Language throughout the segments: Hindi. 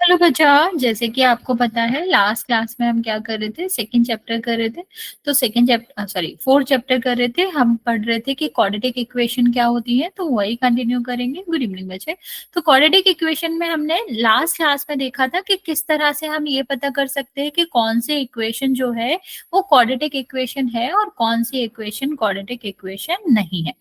हेलो बच्चा, जैसे कि आपको पता है लास्ट क्लास में हम क्या कर रहे थे, सेकंड चैप्टर कर रहे थे। तो second chapter sorry fourth chapter कर रहे थे, हम पढ़ रहे थे कि क्वाड्रेटिक इक्वेशन क्या होती है, तो वही कंटिन्यू करेंगे। गुड इवनिंग बच्चे। तो क्वाड्रेटिक इक्वेशन में हमने लास्ट क्लास में देखा था कि किस तरह से हम ये पता कर सकते हैं कि कौन से इक्वेशन जो है वो क्वाड्रेटिक इक्वेशन है और कौन सी इक्वेशन क्वाड्रेटिक इक्वेशन नहीं है।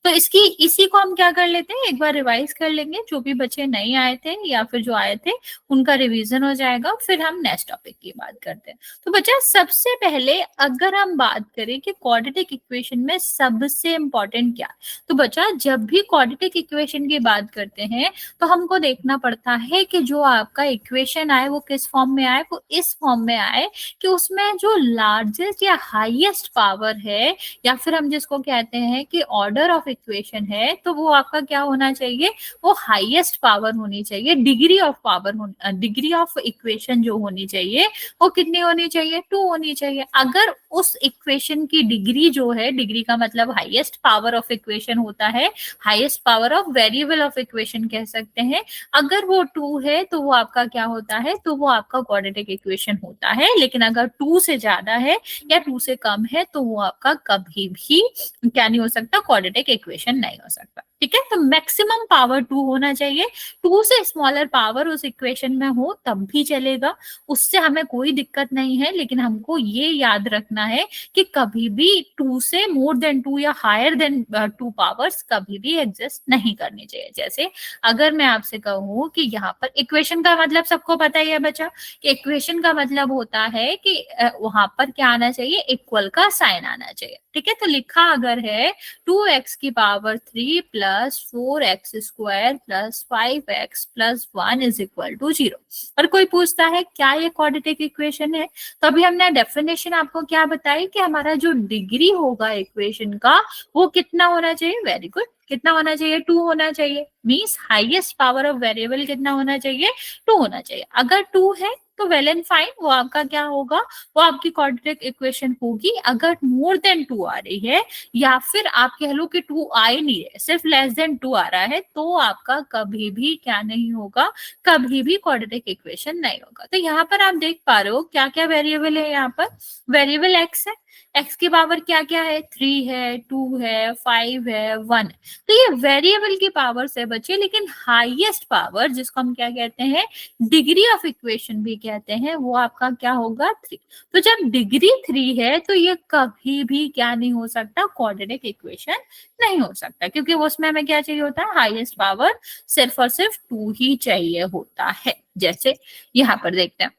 तो इसी को हम क्या कर लेते हैं, एक बार रिवाइज कर लेंगे। जो भी बच्चे नहीं आए थे या फिर जो आए थे उनका रिवीजन हो जाएगा, फिर हम नेक्स्ट टॉपिक की बात करते हैं। तो बच्चा, सबसे पहले अगर हम बात करें कि क्वाड्रेटिक इक्वेशन में सबसे इंपॉर्टेंट क्या है, तो बच्चा जब भी क्वाड्रेटिक इक्वेशन की बात करते हैं तो हमको देखना पड़ता है कि जो आपका इक्वेशन आए वो किस फॉर्म में आए, वो इस फॉर्म में आए कि उसमें जो लार्जेस्ट या हाईएस्ट पावर है, या फिर हम जिसको कहते हैं कि ऑर्डर ऑफ इक्वेशन है, तो वो आपका क्या होना चाहिए, वो हाईएस्ट पावर होनी चाहिए। Degree of power degree of equation जो होनी चाहिए वो कितनी होनी चाहिए, 2 होनी चाहिए। अगर उस इक्वेशन की डिग्री जो है, डिग्री का मतलब हाईएस्ट पावर ऑफ इक्वेशन होता है, highest power of variable of equation कह सकते हैं, अगर वो 2 है तो वो आपका क्या होता है, तो वो आपका क्वाड्रेटिक इक्वेशन होता है। लेकिन अगर 2 से ज्यादा है या 2 से कम है तो वो आपका कभी भी क्या नहीं हो सकता, क्वाड्रेटिक इक्वेशन नहीं हो सकता। ठीक है, तो मैक्सिमम पावर 2 होना चाहिए। 2 से स्मॉलर पावर उस इक्वेशन में हो तब भी चलेगा, उससे हमें कोई दिक्कत नहीं है। लेकिन हमको ये याद रखना है कि कभी भी 2 से मोर देन 2 या हायर देन 2 पावर्स कभी भी एग्जिस्ट नहीं करनी चाहिए। जैसे अगर मैं आपसे कहूँ कि यहाँ पर इक्वेशन का मतलब सबको पता ही है बच्चा, कि इक्वेशन का मतलब होता है कि वहां पर क्या आना चाहिए, इक्वल का साइन आना चाहिए। ठीक है, तो लिखा अगर है 2x की power 3 plus 4x square plus 5x plus 1 is equal to 0, और कोई पूछता है क्या ये क्वाड्रेटिक इक्वेशन है, तो अभी हमने डेफिनेशन आपको क्या बताई कि हमारा जो डिग्री होगा इक्वेशन का वो कितना होना चाहिए। वेरी गुड, कितना होना चाहिए, 2 होना चाहिए। Means highest power of variable कितना होना चाहिए, 2 होना चाहिए। अगर 2 है तो वेल एंड फाइन, वो आपका क्या होगा, वो आपकी क्वाड्रेटिक इक्वेशन होगी। अगर मोर देन 2 आ रही है या फिर आप कह लो कि 2 आ ही नहीं रहे, सिर्फ लेस देन 2 आ रहा है, तो आपका कभी भी क्या नहीं होगा, कभी भी क्वाड्रेटिक इक्वेशन नहीं होगा। तो यहाँ पर आप देख पा रहे हो क्या क्या वेरिएबल है। यहाँ पर वेरिएबल एक्स है, एक्स की पावर क्या क्या है, 3 है, 2 है, 5 है, 1 है। तो ये वेरिएबल की पावर से बचे। लेकिन हाईएस्ट पावर जिसको हम क्या कहते हैं, डिग्री ऑफ इक्वेशन भी कहते हैं, वो आपका क्या होगा, 3। तो जब डिग्री 3 है तो ये कभी भी क्या नहीं हो सकता, क्वाड्रेटिक इक्वेशन नहीं हो सकता, क्योंकि उसमें हमें क्या चाहिए होता है, हाईएस्ट पावर सिर्फ और सिर्फ 2 ही चाहिए होता है। जैसे यहाँ पर देखते हैं,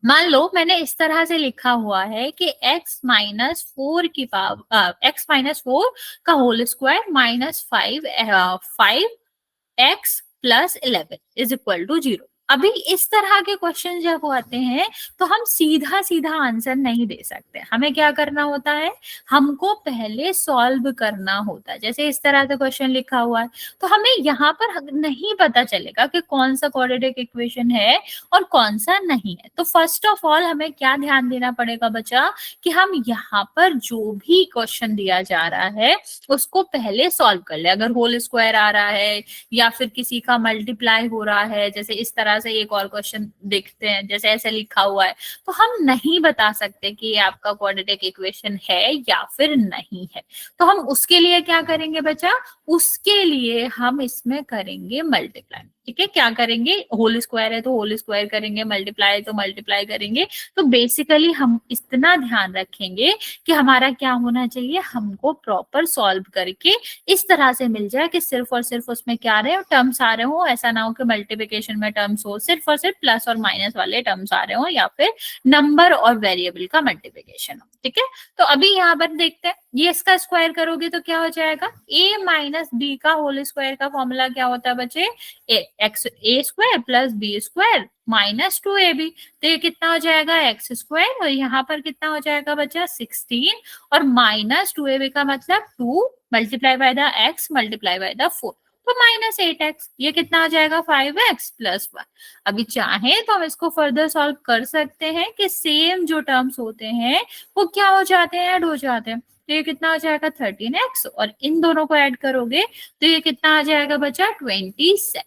मान लो मैंने इस तरह से लिखा हुआ है कि x-4 की पावर, x-4 का whole square minus 5x+11 is equal to 0। अभी इस तरह के क्वेश्चन जब आते हैं तो हम सीधा सीधा आंसर नहीं दे सकते, हमें क्या करना होता है, हमको पहले सॉल्व करना होता है। जैसे इस तरह से क्वेश्चन लिखा हुआ है तो हमें यहाँ पर नहीं पता चलेगा कि कौन सा क्वाड्रेटिक इक्वेशन है और कौन सा नहीं है। तो फर्स्ट ऑफ ऑल हमें क्या ध्यान देना पड़ेगा बच्चा, कि हम यहाँ पर जो भी क्वेश्चन दिया जा रहा है उसको पहले सॉल्व कर ले। अगर होल स्क्वायर आ रहा है या फिर किसी का मल्टीप्लाई हो रहा है, जैसे इस तरह से एक और क्वेश्चन देखते हैं, जैसे ऐसे लिखा हुआ है, तो हम नहीं बता सकते कि ये आपका क्वाड्रेटिक इक्वेशन है या फिर नहीं है। तो हम उसके लिए क्या करेंगे बच्चा, उसके लिए हम इसमें करेंगे मल्टीप्लाई। ठीक है, क्या करेंगे, होल स्क्वायर है तो होल स्क्वायर करेंगे, मल्टीप्लाई है तो मल्टीप्लाई करेंगे। तो बेसिकली हम इतना ध्यान रखेंगे कि हमारा क्या होना चाहिए, हमको प्रॉपर सॉल्व करके इस तरह से मिल जाए कि सिर्फ और सिर्फ उसमें क्या रहे हो, टर्म्स आ रहे हो। ऐसा ना हो कि मल्टीप्लिकेशन में टर्म्स हो, सिर्फ और सिर्फ प्लस और माइनस वाले टर्म्स आ रहे हो, या फिर नंबर और वेरिएबल का मल्टीप्लिकेशन हो। ठीक है, तो अभी यहाँ पर देखते हैं, ये इसका स्क्वायर करोगे तो क्या हो जाएगा, a माइनस बी का होल स्क्वायर का फॉर्मूला क्या होता है बच्चे, A square plus B square minus 2ab। तो ये कितना हो जाएगा, एक्स स्क्वायर, और यहाँ पर कितना हो जाएगा बच्चा, 16, और माइनस 2ab का मतलब 2 multiply by the x multiply by the 4, तो माइनस 8x। ये कितना हो जाएगा, 5x+1। अभी चाहे तो हम इसको फर्दर सॉल्व कर सकते हैं कि सेम जो टर्म्स होते हैं वो क्या हो जाते हैं, ऐड हो जाते हैं। तो ये कितना हो जाएगा, 13x, और इन दोनों को ऐड करोगे तो ये कितना आ जाएगा बच्चा, 27।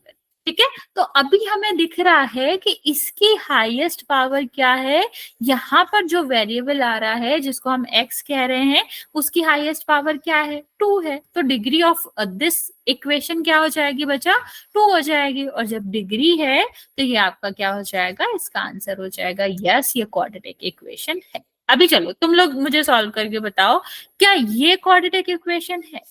ठीक है, तो अभी हमें दिख रहा है कि इसकी हाईएस्ट पावर क्या है, यहाँ पर जो वेरिएबल आ रहा है जिसको हम x कह रहे हैं उसकी हाईएस्ट पावर क्या है, 2 है। तो डिग्री ऑफ दिस इक्वेशन क्या हो जाएगी बच्चा, 2 हो जाएगी। और जब डिग्री है तो ये आपका क्या हो जाएगा, इसका आंसर हो जाएगा यस, ये क्वाड्रेटिक इक्वेशन है। अभी चलो तुम लोग मुझे सॉल्व करके बताओ, क्या ये क्वाड्रेटिक इक्वेशन है।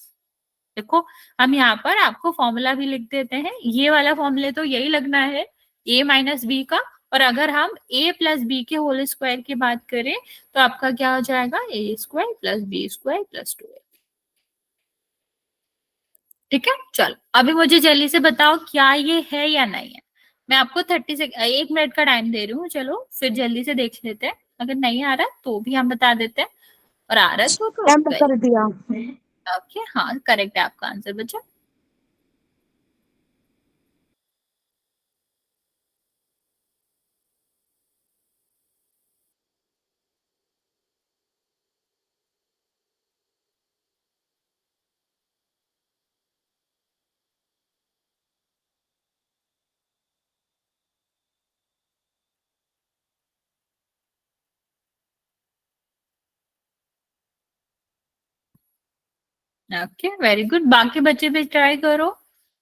देखो हम यहाँ पर आपको फॉर्मूला भी लिख देते हैं, ये वाला फॉर्मूले तो यही लगना है, a माइनस बी का। और अगर हम a प्लस बी के होल स्क्वायर की बात करें तो आपका क्या हो जाएगा, A square plus B square plus 2a। ठीक है, चलो अभी मुझे जल्दी से बताओ क्या ये है या नहीं है। मैं आपको 30 से 1 मिनट का टाइम दे रही हूँ, चलो फिर जल्दी से देख लेते हैं। अगर नहीं आ रहा तो भी हम बता देते हैं, और आ रहा तो कर दिया। ओके, हाँ करेक्ट है आपका आंसर बच्चा। ओके वेरी गुड, बाकी बच्चे भी ट्राई करो।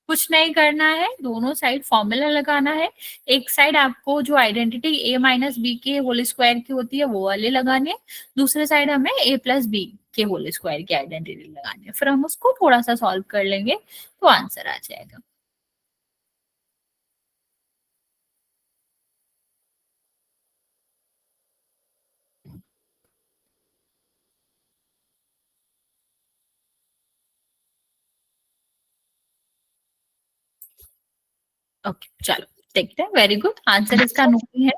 कुछ नहीं करना है, दोनों साइड फॉर्मूला लगाना है। एक साइड आपको जो आइडेंटिटी a माइनस बी के होल स्क्वायर की होती है वो वाले लगाने है, दूसरे साइड हमें a प्लस बी के होल स्क्वायर की आइडेंटिटी लगानी है, फिर हम उसको थोड़ा सा सॉल्व कर लेंगे तो आंसर आ जाएगा। ओके चलो देखते हैं, वेरी गुड, आंसर इसका नहीं है।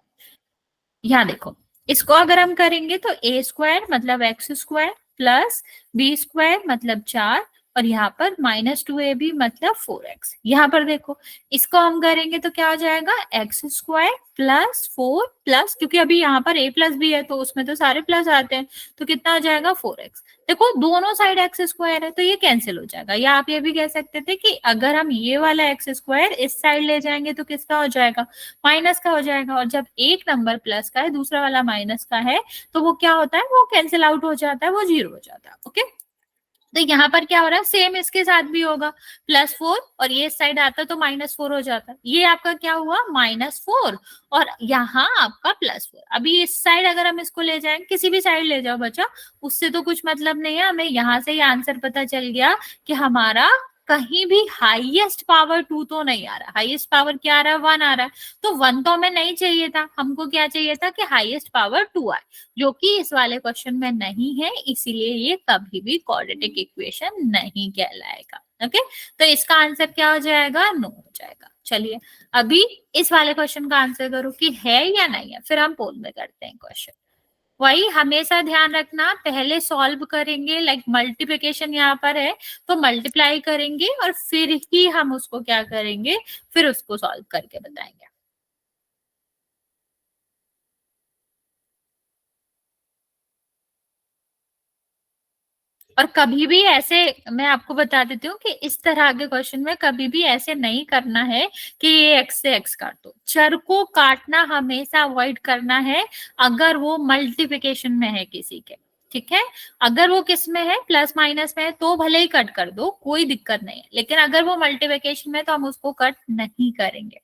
यहाँ देखो, इसको अगर हम करेंगे तो ए स्क्वायर मतलब x square plus B square मतलब 4, और यहाँ पर -2ab मतलब 4x। यहाँ पर देखो, इसको हम करेंगे तो क्या हो जाएगा, एक्स स्क्वायर प्लस 4 प्लस, क्योंकि अभी यहाँ पर a प्लस बी है तो उसमें तो सारे प्लस आते हैं, तो कितना आ जाएगा 4x। देखो दोनों साइड एक्स स्क्वायर है तो ये कैंसिल हो जाएगा, या आप ये भी कह सकते थे कि अगर हम ये वाला एक्स स्क्वायर इस साइड ले जाएंगे तो किसका हो जाएगा, माइनस का हो जाएगा। और जब एक नंबर प्लस का है दूसरा वाला माइनस का है तो वो क्या होता है, वो कैंसिल आउट हो जाता है, वो 0 हो जाता है। ओके, तो यहाँ पर क्या हो रहा है, सेम इसके साथ भी होगा, +4 और ये साइड आता तो -4 हो जाता। ये आपका क्या हुआ, -4 और यहाँ आपका +4। अभी इस साइड अगर हम इसको ले जाएं, किसी भी साइड ले जाओ बच्चा, उससे तो कुछ मतलब नहीं है, हमें यहाँ से ही आंसर पता चल गया कि हमारा कहीं भी हाईएस्ट पावर 2 तो नहीं आ रहा, हाईएस्ट पावर क्या आ रहा है, 1 आ रहा है। तो 1 तो हमें नहीं चाहिए था, हमको क्या चाहिए था कि हाईएस्ट पावर 2 आए, जो कि इस वाले क्वेश्चन में नहीं है, इसीलिए ये कभी भी क्वाड्रेटिक इक्वेशन नहीं कहलाएगा। ओके, तो इसका आंसर क्या हो जाएगा, नो हो जाएगा। चलिए अभी इस वाले क्वेश्चन का आंसर करो कि है या नहीं है, फिर हम पोल में करते हैं क्वेश्चन। वही हमेशा ध्यान रखना, पहले सॉल्व करेंगे, लाइक मल्टीप्लिकेशन यहाँ पर है तो मल्टीप्लाई करेंगे और फिर ही हम उसको क्या करेंगे, फिर उसको सॉल्व करके बताएंगे। और कभी भी ऐसे, मैं आपको बता देती हूँ कि इस तरह के क्वेश्चन में कभी भी ऐसे नहीं करना है कि ये एक्स से एक्स काट दो, चर को काटना हमेशा अवॉइड करना है अगर वो मल्टीप्लिकेशन में है किसी के। ठीक है, अगर वो किस में है, प्लस माइनस में है, तो भले ही कट कर दो, कोई दिक्कत नहीं है, लेकिन अगर वो मल्टीप्लिकेशन में है तो हम उसको कट नहीं करेंगे।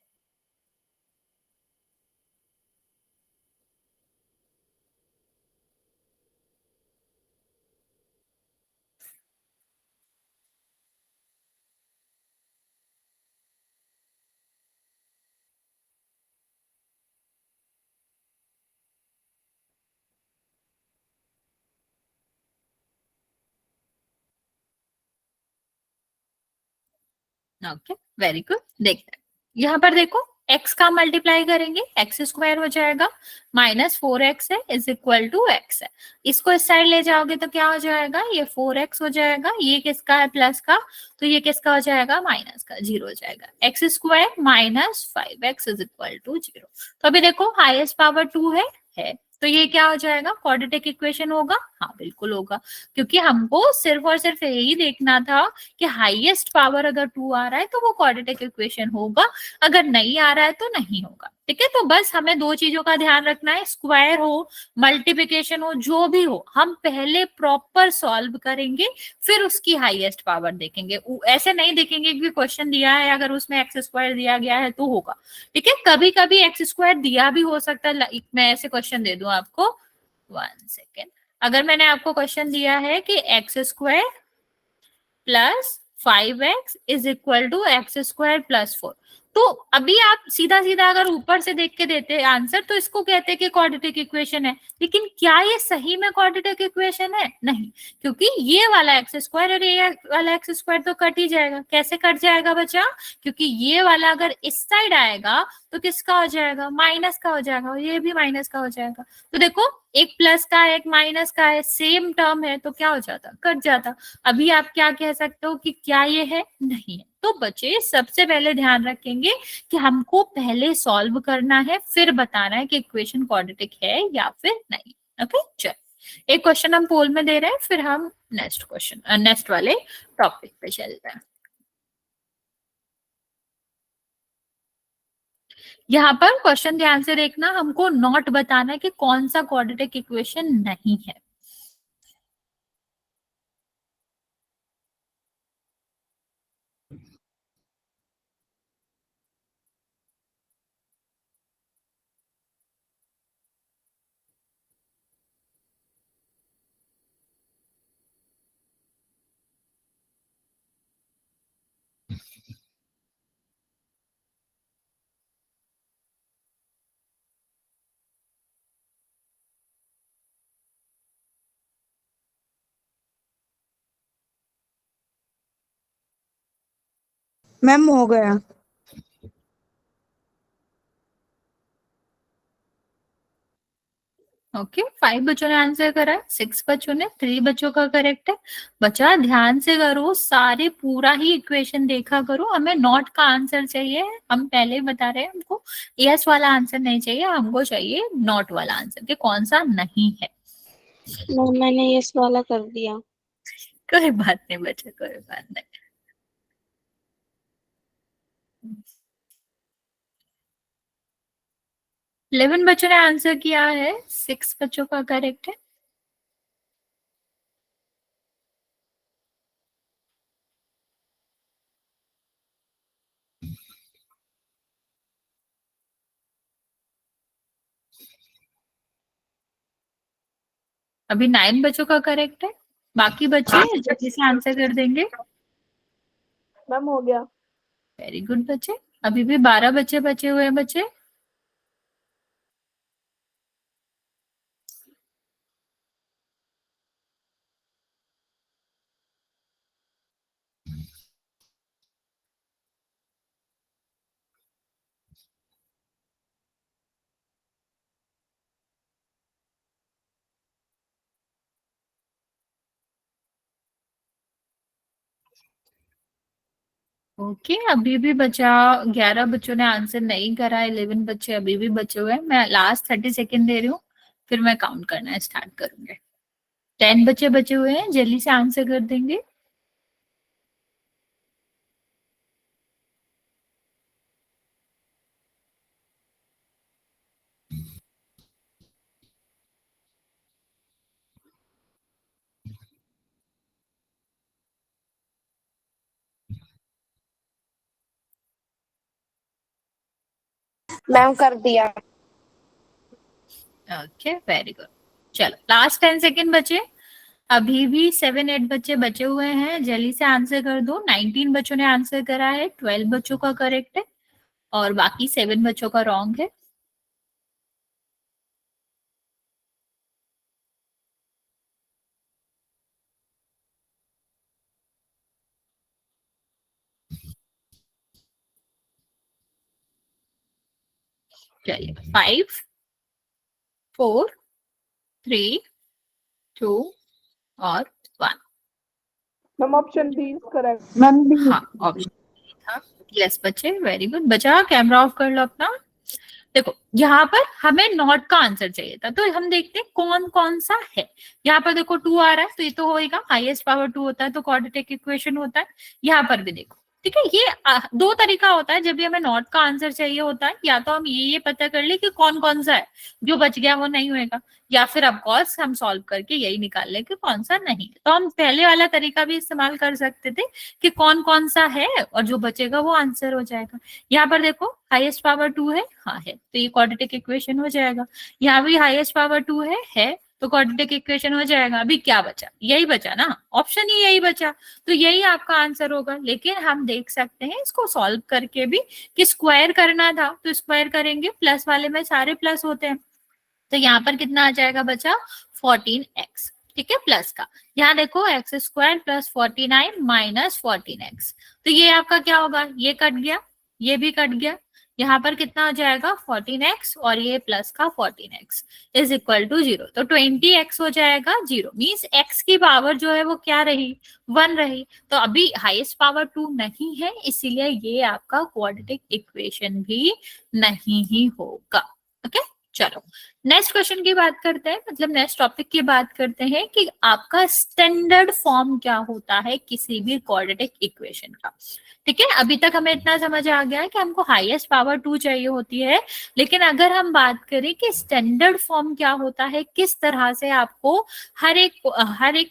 ओके वेरी गुड, देखते हैं यहाँ पर देखो, x का मल्टीप्लाई करेंगे एक्स स्क्वायर हो जाएगा, -4x है इज इक्वल टू x है। इसको इस साइड ले जाओगे तो क्या हो जाएगा, ये 4x हो जाएगा, ये किसका है प्लस का, तो ये किसका हो जाएगा, माइनस का, 0 हो जाएगा। X square -5x is equal to 0। तो अभी देखो हाईएस्ट पावर 2 है, तो ये क्या हो जाएगा, क्वाड्रेटिक इक्वेशन होगा, हाँ बिल्कुल होगा, क्योंकि हमको सिर्फ और सिर्फ यही देखना था कि हाईएस्ट पावर अगर 2 आ रहा है तो वो क्वाड्रेटिक इक्वेशन होगा, अगर नहीं आ रहा है तो नहीं होगा। ठीक है, तो बस हमें दो चीजों का ध्यान रखना है, स्क्वायर हो मल्टीप्लिकेशन हो जो भी हो, हम पहले प्रॉपर सॉल्व करेंगे फिर उसकी हाईएस्ट पावर देखेंगे। ऐसे नहीं देखेंगे कि क्वेश्चन दिया है अगर उसमें एक्स स्क्वायर दिया गया है तो होगा। ठीक है, कभी कभी एक्स स्क्वायर दिया भी हो सकता है। मैं ऐसे क्वेश्चन दे दूं आपको, 1 सेकेंड। अगर मैंने आपको क्वेश्चन दिया है कि x square plus 5x is equal to x square plus 4, तो अभी आप सीधा सीधा अगर ऊपर से देख के देते आंसर तो इसको कहते हैं कि क्वाड्रेटिक इक्वेशन है। लेकिन क्या ये सही में क्वाड्रेटिक इक्वेशन है? नहीं, क्योंकि ये वाला एक्स स्क्वायर और ये वाला एक्स स्क्वायर तो कट ही जाएगा। कैसे कट जाएगा बच्चा? क्योंकि ये वाला अगर इस साइड आएगा तो किसका हो जाएगा? माइनस का हो जाएगा, और ये भी माइनस का हो जाएगा। तो देखो, एक प्लस का है एक माइनस का है, सेम टर्म है, तो क्या हो जाता? कट जाता। अभी आप क्या कह सकते हो कि क्या ये है? नहीं है। तो बच्चे सबसे पहले ध्यान रखेंगे कि हमको पहले सॉल्व करना है फिर बताना है कि इक्वेशन क्वाड्रेटिक है या फिर नहीं। ओके, चल एक क्वेश्चन हम पोल में दे रहे हैं, फिर हम नेक्स्ट क्वेश्चन नेक्स्ट वाले टॉपिक पे चलते हैं। यहाँ पर क्वेश्चन ध्यान से देखना, हमको नॉट बताना है कि कौन सा क्वाड्रेटिक इक्वेशन नहीं है। मैम हो गया। ओके, 5 बच्चों ने आंसर करा है, 6 बच्चों ने, 3 बच्चों का करेक्ट है। बच्चा ध्यान से करो, सारे पूरा ही इक्वेशन देखा करो। हमें नॉट का आंसर चाहिए, हम पहले ही बता रहे हैं, हमको यस वाला आंसर नहीं चाहिए, हमको चाहिए नॉट वाला आंसर कि कौन सा नहीं है। मैम मैंने ये वाला कर दिया। कोई बात नहीं बच्चा, कोई बात नहीं। 11 बच्चों ने आंसर किया है, 6 बच्चों का करेक्ट है। अभी 9 बच्चों का करेक्ट है, बाकी बच्चे जल्दी से आंसर कर देंगे। मैम हो गया। वेरी गुड बच्चे, अभी भी 12 बच्चे बचे हुए हैं बच्चे। ओके, अभी भी बचा 11 बच्चों ने आंसर नहीं करा, 11 बच्चे अभी भी बचे हुए हैं। मैं लास्ट 30 सेकेंड दे रही हूँ, फिर मैं काउंट करना स्टार्ट करूंगी। 10 बच्चे बचे हुए हैं, जल्दी से आंसर कर देंगे। मैम कर दिया। Okay, very good. चलो लास्ट 10 सेकेंड बचे, अभी भी 7-8 बच्चे बचे हुए हैं, जल्दी से आंसर कर दो। 19 बच्चों ने आंसर करा है, 12 बच्चों का करेक्ट है और बाकी 7 बच्चों का रॉन्ग है। चलिए, 5 4 3 2 और 1। Ma'am option B is correct. Ma'am B. हाँ, ऑप्शन था। यस बच्चे, वेरी गुड। बचा कैमरा ऑफ कर लो अपना। देखो यहाँ पर हमें नॉट का आंसर चाहिए था, तो हम देखते हैं कौन कौन सा है। यहाँ पर देखो 2 आ रहा है, तो ये तो होएगा, हाईएस्ट पावर 2 होता है तो क्वाड्रेटिक इक्वेशन होता है। यहाँ पर भी देखो, ठीक है, ये दो तरीका होता है जब भी हमें नॉट का आंसर चाहिए होता है। या तो हम ये पता कर ले कि कौन कौन सा है, जो बच गया वो नहीं होएगा, या फिर ऑफकोर्स हम सॉल्व करके यही निकाल ले कि कौन सा नहीं। तो हम पहले वाला तरीका भी इस्तेमाल कर सकते थे कि कौन कौन सा है और जो बचेगा वो आंसर हो जाएगा। यहाँ पर देखो हाईएस्ट पावर 2 है, हाँ है, तो ये क्वाड्रेटिक इक्वेशन हो जाएगा। यहाँ भी हाईएस्ट पावर 2 है तो क्वाड्रेटिक इक्वेशन हो जाएगा। अभी क्या बचा, यही बचा ना, ऑप्शन ही यही बचा, तो यही आपका आंसर होगा। लेकिन हम देख सकते हैं इसको सॉल्व करके भी कि स्क्वायर करना था, तो स्क्वायर करेंगे, प्लस वाले में सारे प्लस होते हैं, तो यहाँ पर कितना आ जाएगा बचा 14x, ठीक है, प्लस का। यहाँ देखो x square plus 49 minus 14x, तो ये आपका क्या होगा, ये कट गया, ये भी कट गया, यहाँ पर कितना हो जाएगा 14x और ये प्लस का 14x इज इक्वल टू 0, तो 20x हो जाएगा 0, मीन्स x की पावर जो है वो क्या रही, 1 रही। तो अभी हाईएस्ट पावर 2 नहीं है, इसीलिए ये आपका क्वाड्रेटिक इक्वेशन भी नहीं ही होगा। ओके, चलो नेक्स्ट क्वेश्चन की बात करते हैं, मतलब नेक्स्ट टॉपिक की बात करते हैं कि आपका स्टैंडर्ड फॉर्म क्या होता है किसी भी क्वाड्रेटिक इक्वेशन का। ठीक है, अभी तक हमें इतना समझ आ गया है कि हमको हाईएस्ट पावर 2 चाहिए होती है, लेकिन अगर हम बात करें कि स्टैंडर्ड फॉर्म क्या होता है, किस तरह से आपको हर एक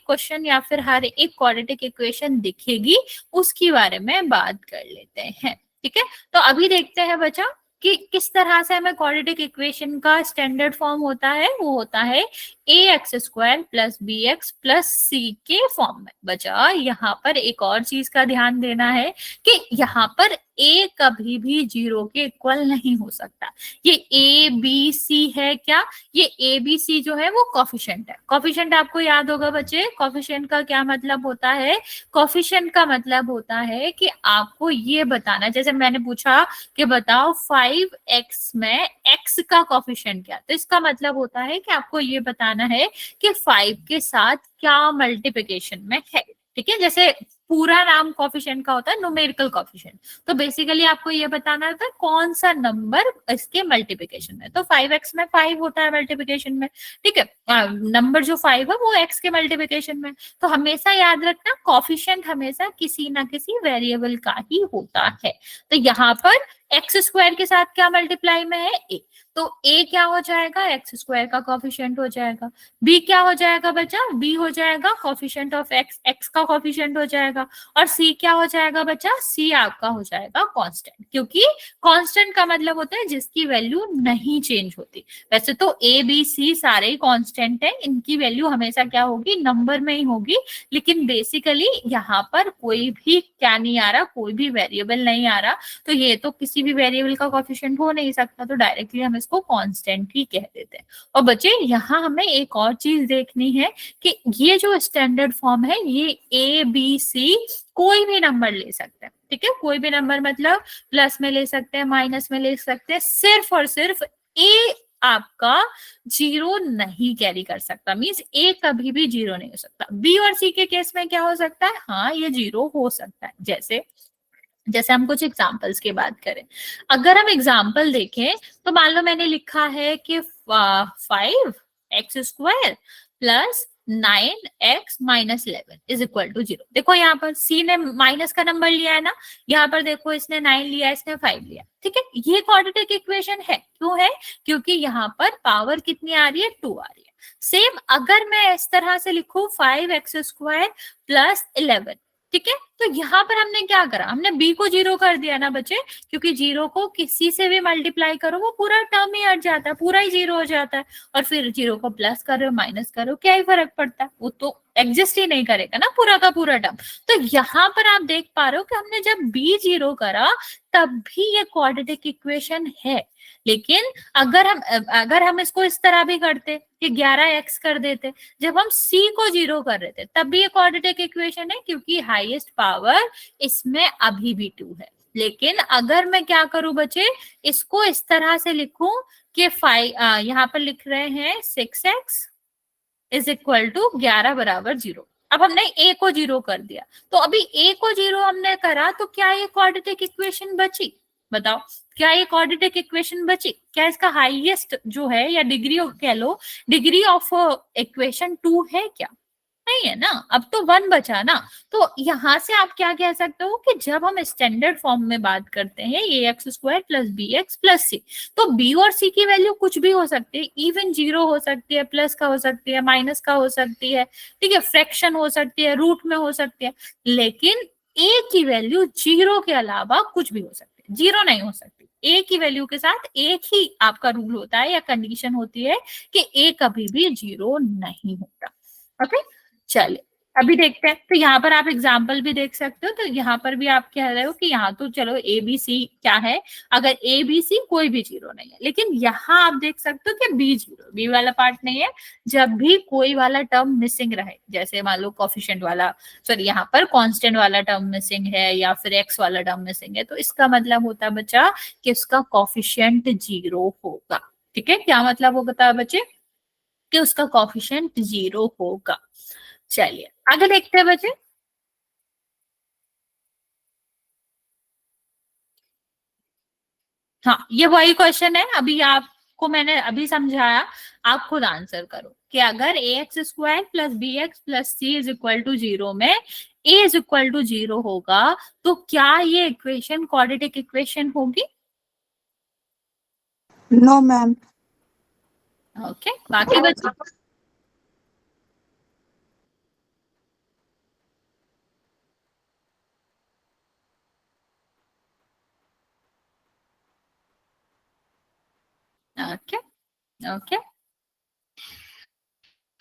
क्वेश्चन या फिर हर एक क्वाड्रेटिक इक्वेशन दिखेगी, उसके बारे में बात कर लेते हैं। ठीक है, तो अभी देखते हैं बच्चा कि किस तरह से हमें क्वाड्रेटिक इक्वेशन का स्टैंडर्ड फॉर्म होता है। वो होता है A X square plus B X plus C के फॉर्म में। बचा यहाँ पर एक और चीज का ध्यान देना है कि यहाँ पर ए कभी भी 0 के इक्वल नहीं हो सकता। ये ए बी सी है क्या, ये ए बी सी जो है वो कॉफिशिएंट है। कॉफिशिएंट आपको याद होगा बच्चे, कॉफिशिएंट का क्या मतलब होता है, कॉफिशिएंट का मतलब होता है कि आपको ये बताना, जैसे मैंने पूछा कि बताओ 5x में x का कॉफिशिएंट क्या, तो इसका मतलब होता है कि आपको ये बताना है कि 5 के साथ क्या मल्टीप्लिकेशन में है। ठीक है, जैसे पूरा नाम कॉफिशिएंट का होता है न्यूमेरिकल कॉफिशिएंट, तो बेसिकली आपको ये बताना होता है कौन सा नंबर इसके मल्टीप्लिकेशन में। तो 5x में 5 होता है मल्टीप्लिकेशन में, ठीक है, नंबर जो 5 है वो x के मल्टीप्लिकेशन में। तो हमेशा याद रखना कॉफिशिएंट हमेशा किसी ना किसी वेरिएबल का ही होता है। तो यहाँ पर एक्स स्क्वायर के साथ क्या मल्टीप्लाई में है, ए, तो ए क्या हो जाएगा, एक्स स्क्वायर का कॉफिशिएंट हो जाएगा। बी क्या हो जाएगा बच्चा, बी हो जाएगा कॉफिशिएंट ऑफ एक्स, एक्स का कॉफिशिएंट हो जाएगा। और सी क्या हो जाएगा बच्चा, सी आपका हो जाएगा कांस्टेंट, क्योंकि कांस्टेंट का मतलब होता है जिसकी वैल्यू नहीं चेंज होती। वैसे तो ए बी सी सारे ही कांस्टेंट है, इनकी वैल्यू हमेशा क्या होगी, नंबर में ही होगी, लेकिन बेसिकली यहाँ पर कोई भी क्या नहीं आ रहा, कोई भी वेरिएबल नहीं आ रहा, तो ये तो किसी भी वेरिएबल का कोएफिशिएंट हो नहीं सकता, तो डायरेक्टली हम इसको कांस्टेंट ही कह देते हैं। और बच्चे यहाँ हमें एक और चीज देखनी है कि ये जो स्टैंडर्ड फॉर्म है, ये ए बी सी कोई भी नंबर ले सकते हैं। ठीक है, कोई भी नंबर मतलब प्लस में ले सकते हैं, माइनस में ले सकते हैं, सिर्फ और सिर्फ ए आपका 0 नहीं कैरी कर सकता, मींस ए कभी भी 0 नहीं हो सकता। बी और सी के केस में क्या हो सकता है, हाँ ये 0 हो सकता है। जैसे हम कुछ एग्जाम्पल्स की बात करें, अगर हम एग्जाम्पल देखें तो मान लो मैंने लिखा है कि 5x square plus 9x minus 11 is equal to 0। देखो यहाँ पर सी ने माइनस का नंबर लिया है ना, यहाँ पर देखो इसने 9 लिया, इसने 5 लिया। ठीक है, ये क्वाड्रेटिक इक्वेशन है, क्यों है, क्योंकि यहाँ पर पावर कितनी आ रही है, 2 आ रही है। सेम अगर मैं इस तरह से लिखूं 5x स्क्वायर प्लस 11, ठीक है, तो यहाँ पर हमने क्या करा, हमने b को 0 कर दिया ना बच्चे, क्योंकि 0 को किसी से भी मल्टीप्लाई करो वो पूरा टर्म ही हट जाता है, पूरा ही 0 हो जाता है। और फिर 0 को प्लस करो माइनस करो क्या ही फर्क पड़ता है, वो तो एग्जिस्ट ही नहीं करेगा ना पूरा का पूरा टर्म। तो यहाँ पर आप देख पा रहे हो कि हमने जब b 0 करा तब भी ये क्वाड्रेटिक इक्वेशन है। लेकिन अगर हम इसको इस तरह भी करते कि 11x कर देते, जब हम c को 0 कर रहे थे तब भी ये क्वाड्रेटिक इक्वेशन है, क्योंकि हाईएस्ट पावर इसमें अभी भी 2 है। लेकिन अगर मैं क्या करूं बच्चे, इसको इस तरह से लिखूं कि 5 यहाँ पर लिख रहे हैं 6x इज इक्वल टू 11 बराबर 0। अब हमने a को 0 कर दिया, तो अभी a को 0 हमने करा तो क्या ये क्वाड्रेटिक इक्वेशन बची, बताओ क्या ये क्वाड्रेटिक इक्वेशन बची? क्या इसका हाईएस्ट जो है या डिग्री ऑफ कह लो, डिग्री ऑफ इक्वेशन 2 है क्या? नहीं है ना, अब तो 1 बचा ना। तो यहां से आप क्या कह सकते हो कि जब हम स्टैंडर्ड फॉर्म में बात करते हैं A X square plus B X plus C, तो बी और सी की वैल्यू कुछ भी हो सकती है, इवन जीरो हो सकती है, प्लस का हो सकती है, माइनस का हो सकती है, ठीक है, फ्रैक्शन हो सकती है, रूट में हो सकती है, लेकिन ए की वैल्यू जीरो के अलावा कुछ भी हो सकती है, जीरो नहीं हो सकती। ए की वैल्यू के साथ एक ही आपका रूल होता है या कंडीशन होती है कि ए कभी भी जीरो नहीं होता। ओके, चलिए अभी देखते हैं। तो यहाँ पर आप एग्जाम्पल भी देख सकते हो। तो यहाँ पर भी आप कह रहे हो कि यहाँ तो चलो ए बी सी क्या है, अगर ए बी सी कोई भी जीरो नहीं है, लेकिन यहाँ आप देख सकते हो कि बी जीरो, बी वाला पार्ट नहीं है। जब भी कोई वाला टर्म मिसिंग रहे, जैसे मान लो कॉफिशिएंट वाला, सॉरी यहाँ पर कांस्टेंट वाला टर्म मिसिंग है या फिर एक्स वाला टर्म मिसिंग है, तो इसका मतलब होता है बच्चा कि उसका कॉफिशिएंट जीरो होगा। ठीक है, क्या मतलब होता है बच्चे कि उसका कॉफिशिएंट जीरो होगा। चलिए आगे देखते हैं बच्चे। हाँ, ये वही क्वेश्चन है, अभी आपको मैंने अभी समझाया, आप खुद आंसर करो कि अगर A X square plus B X plus C is equal to zero में A is equal to zero होगा, तो क्या ये इक्वेशन क्वाड्रेटिक इक्वेशन होगी? No ma'am. ओके, बाकी बच्चे ओके ओके,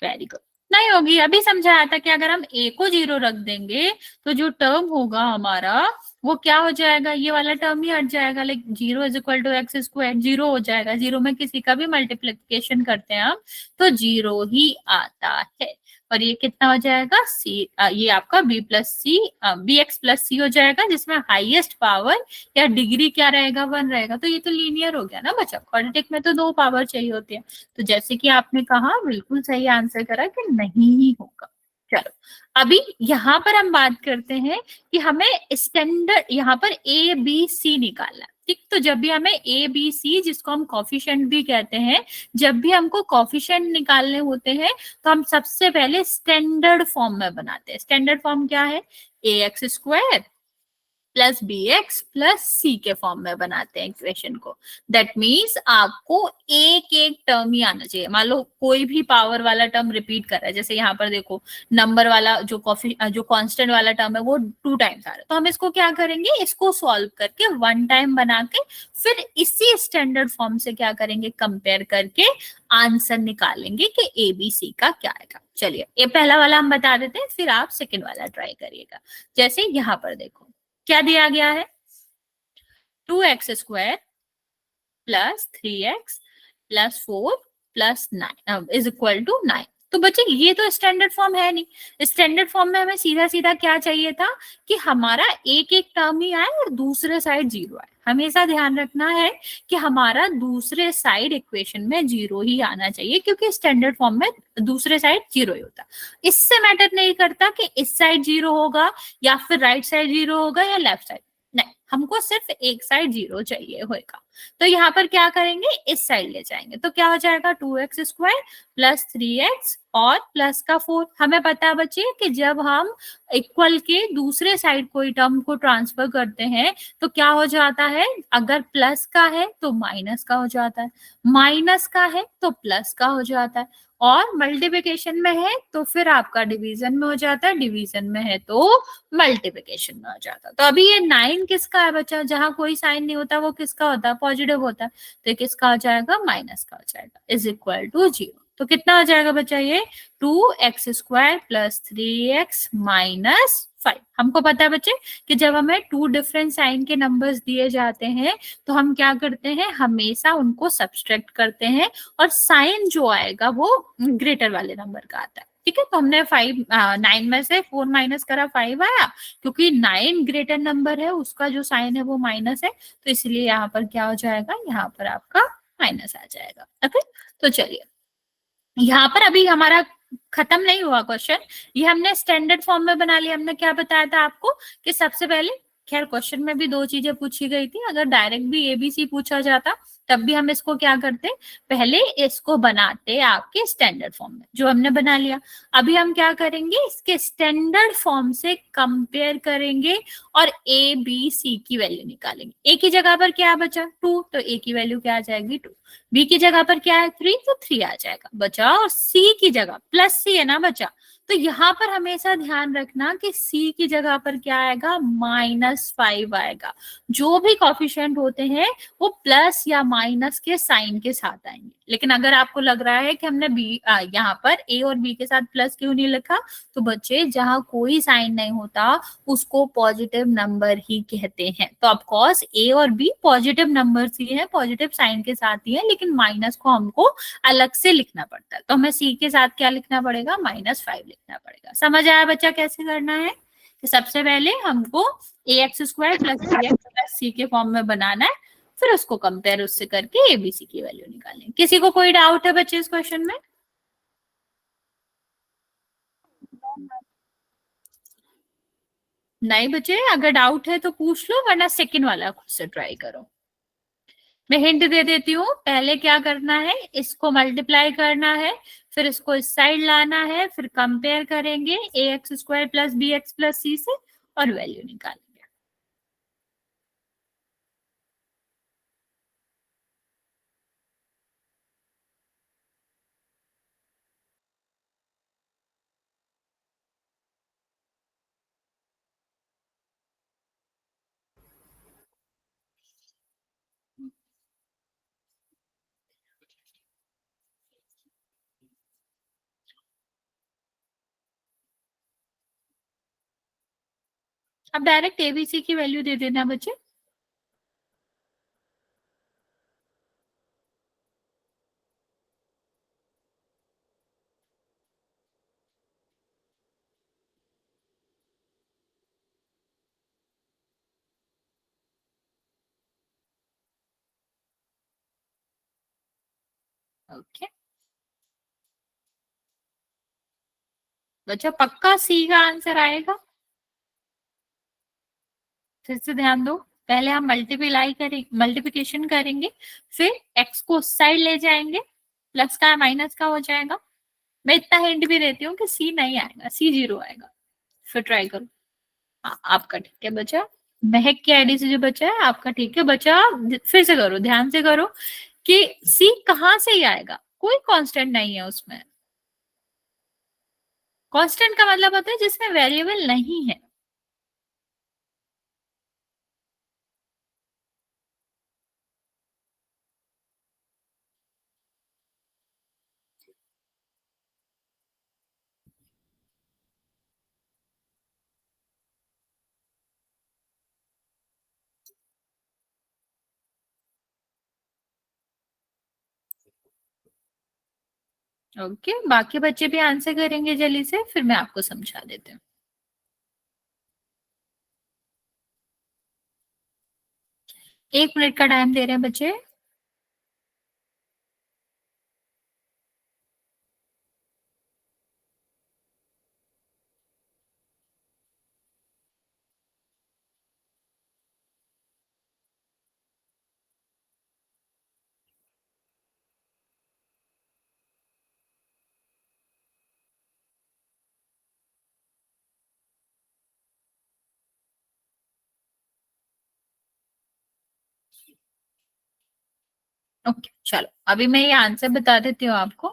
वेरी गुड। नहीं होगी, अभी समझाया था कि अगर हम ए को जीरो रख देंगे तो जो टर्म होगा हमारा वो क्या हो जाएगा, ये वाला टर्म ही हट जाएगा, like zero is equal to x square, zero हो जाएगा। जीरो में किसी का भी मल्टीप्लिकेशन करते हैं हम तो जीरो ही आता है। और ये कितना हो जाएगा, सी ये आपका बी प्लस सी, बी एक्स प्लस सी हो जाएगा, जिसमें हाईएस्ट पावर या डिग्री क्या रहेगा, 1 रहेगा। तो ये तो लीनियर हो गया ना बच्चा, क्वाड्रेटिक में तो 2 पावर चाहिए होती है। तो जैसे कि आपने कहा, बिल्कुल सही आंसर करा कि नहीं ही होगा। चलो अभी यहाँ पर हम बात करते हैं कि हमें स्टैंडर्ड यहाँ पर ए बी सी निकालना है। ठीक, तो जब भी हमें ए बी सी, जिसको हम कॉफिशिएंट भी कहते हैं, जब भी हमको कॉफिशिएंट निकालने होते हैं तो हम सबसे पहले स्टैंडर्ड फॉर्म में बनाते हैं। स्टैंडर्ड फॉर्म क्या है, A X square plus B X plus C के फॉर्म में बनाते हैं इक्वेशन को। दैट मीन्स आपको एक एक टर्म ही आना चाहिए। मान लो कोई भी पावर वाला टर्म रिपीट कर रहा है, जैसे यहाँ पर देखो नंबर वाला जो कांस्टेंट वाला टर्म है वो 2 टाइम्स आ रहा है, तो हम इसको क्या करेंगे, इसको सॉल्व करके 1 टाइम बना के फिर इसी स्टैंडर्ड फॉर्म से क्या करेंगे, कंपेयर करके आंसर निकालेंगे कि ए बी सी का क्या आएगा। चलिए ये पहला वाला हम बता देते हैं, फिर आप सेकेंड वाला ट्राई करिएगा। जैसे यहाँ पर देखो क्या दिया गया है, 2x square plus 3x plus 4 plus 9 is equal to 9। तो बच्चे ये तो स्टैंडर्ड फॉर्म है नहीं। स्टैंडर्ड फॉर्म में हमें सीधा सीधा क्या चाहिए था कि हमारा एक एक टर्म ही आए और दूसरे साइड जीरो आए। हमेशा ध्यान रखना है कि हमारा दूसरे साइड इक्वेशन में जीरो ही आना चाहिए, क्योंकि स्टैंडर्ड फॉर्म में दूसरे साइड जीरो ही होता। इससे मैटर नहीं करता कि इस साइड जीरो होगा या फिर राइट साइड जीरो होगा या लेफ्ट साइड, नहीं, हमको सिर्फ एक साइड जीरो चाहिए होगा। तो यहाँ पर क्या करेंगे, इस साइड ले जाएंगे, तो क्या हो जाएगा 2x स्क्वायर प्लस 3x और प्लस का 4। हमें पता है बच्चे कि जब हम इक्वल के दूसरे साइड कोई टर्म को ट्रांसफर करते हैं तो क्या हो जाता है, अगर प्लस का है तो माइनस का हो जाता है, माइनस का है तो प्लस का हो जाता है, और मल्टीप्लिकेशन में है तो फिर आपका डिवीजन में हो जाता है, डिवीजन में है तो मल्टीप्लिकेशन में हो जाता है। तो अभी ये 9 किसका है बच्चा, जहां कोई साइन नहीं होता वो किसका होता है, पॉजिटिव होता है, तो किसका हो जाएगा, माइनस का हो जाएगा, इज इक्वल टू 0। तो कितना हो जाएगा बच्चा ये, 2x square plus 3x minus 5। हमको पता है बच्चे कि जब हमें 2 डिफरेंट साइन के नंबर्स दिए जाते हैं तो हम क्या करते हैं, हमेशा उनको सब्सट्रैक्ट करते हैं और साइन जो आएगा वो ग्रेटर वाले नंबर का आता है। ठीक है, तो हमने 9 में से 4 माइनस करा, 5 आया, क्योंकि 9 ग्रेटर नंबर है, उसका जो साइन है वो माइनस है, तो इसलिए यहाँ पर क्या हो जाएगा, यहाँ पर आपका माइनस आ जाएगा। ओके, तो चलिए यहाँ पर अभी हमारा खत्म नहीं हुआ क्वेश्चन, ये हमने स्टैंडर्ड फॉर्म में बना लिया। हमने क्या बताया था आपको कि सबसे पहले खैर क्वेश्चन में भी दो चीजें पूछी गई थी, अगर डायरेक्ट भी एबीसी पूछा जाता तब भी हम इसको क्या करते, पहले इसको बनाते आपके स्टैंडर्ड फॉर्म में, जो हमने बना लिया। अभी हम क्या करेंगे, इसके स्टैंडर्ड फॉर्म से कंपेयर करेंगे और ए बी सी की वैल्यू निकालेंगे। ए की जगह पर क्या बचा 2, तो ए की वैल्यू क्या आ जाएगी 2। बी की जगह पर क्या है 3, तो 3 आ जाएगा बचा। और सी की जगह प्लस सी है ना बचा, तो यहाँ पर हमेशा ध्यान रखना कि सी की जगह पर क्या आएगा -5 आएगा। जो भी कॉफिशिएंट होते हैं वो प्लस या माइनस के साइन के साथ आएंगे। लेकिन अगर आपको लग रहा है कि हमने बी यहाँ पर ए और बी के साथ प्लस क्यों नहीं लिखा, तो बच्चे जहां कोई साइन नहीं होता उसको पॉजिटिव नंबर ही कहते हैं। तो ऑफकोर्स ए और बी पॉजिटिव नंबर ही है, पॉजिटिव साइन के साथ ही है, लेकिन माइनस को हमको अलग से लिखना पड़ता है। तो हमें सी के साथ क्या लिखना पड़ेगा -5 लिखना पड़ेगा। समझ आया बच्चा कैसे करना है? कि सबसे पहले हमको ax² + bx + c के फॉर्म में बनाना है, फिर उसको कंपेयर उससे करके एबीसी की वैल्यू निकालें। किसी को कोई डाउट है बच्चे इस क्वेश्चन में? नहीं बच्चे, अगर डाउट है तो पूछ लो, वरना सेकंड वाला खुद से ट्राई करो। मैं हिंट दे देती हूँ, पहले क्या करना है, इसको मल्टीप्लाई करना है, फिर इसको इस साइड लाना है, फिर कंपेयर करेंगे ax² + bx + c से और वैल्यू निकालेंगे। अब डायरेक्ट एबीसी की वैल्यू दे देना बच्चे। ओके बच्चा, पक्का सी का आंसर आएगा? फिर से ध्यान दो, पहले हम मल्टीप्लिकेशन करेंगे, फिर x को उस साइड ले जाएंगे, प्लस का माइनस का हो जाएगा। मैं इतना हिंट भी देती हूँ कि सी नहीं आएगा, सी 0 आएगा। फिर ट्राई करो। हाँ आपका ठीक है बच्चा, महक की आईडी से जो बचा है आपका ठीक है बच्चा। फिर से करो, ध्यान से करो कि सी कहाँ से ही आएगा, कोई कांस्टेंट नहीं है उसमें। कांस्टेंट का मतलब होता है जिसमें वेरिएबल नहीं है। ओके बाकी बच्चे भी आंसर करेंगे जल्दी से, फिर मैं आपको समझा देती हूँ। 1 मिनट का टाइम दे रहे हैं बच्चे। ओके चलो, अभी मैं ये आंसर बता देती हूँ आपको।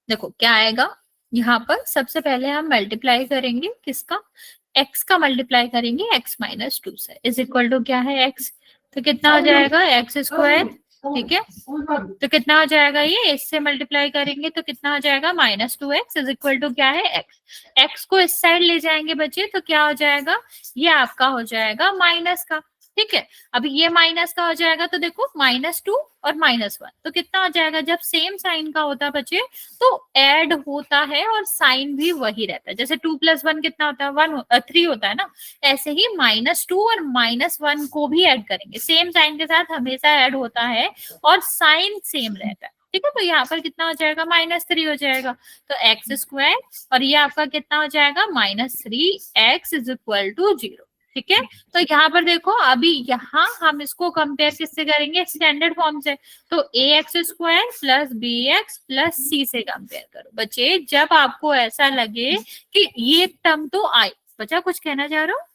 देखो क्या आएगा, यहाँ पर सबसे पहले हम मल्टीप्लाई करेंगे किसका, x का मल्टीप्लाई करेंगे x-2 से, इज इक्वल टू क्या है x, तो कितना हो जाएगा x²। ठीक है, तो कितना हो जाएगा, ये इससे मल्टीप्लाई करेंगे तो कितना हो जाएगा -2x इज इक्वल टू क्या है x। x को इस साइड ले जाएंगे बच्चे तो क्या हो जाएगा, ये आपका हो जाएगा माइनस का। ठीक है, अब ये माइनस का हो जाएगा तो देखो -2 और -1, तो कितना हो जाएगा, जब सेम साइन का होता है बच्चे तो ऐड होता है और साइन भी वही रहता है। जैसे 2 + 1 कितना होता है 3 होता है ना, ऐसे ही -2 और -1 को भी ऐड करेंगे, सेम साइन के साथ हमेशा ऐड होता है और साइन सेम रहता है। ठीक है, तो यहाँ पर कितना हो जाएगा, -3 हो जाएगा। तो एक्स स्क्वायर और ये आपका कितना हो जाएगा, -3x इज इक्वल टू 0। ठीक है, तो यहाँ पर देखो अभी यहाँ हम इसको कंपेयर किससे करेंगे, स्टैंडर्ड फॉर्म से। तो ax² plus bx plus c से कंपेयर करो बच्चे, जब आपको ऐसा लगे कि ये टर्म तो आई। बच्चा कुछ कहना चाह रहे हो?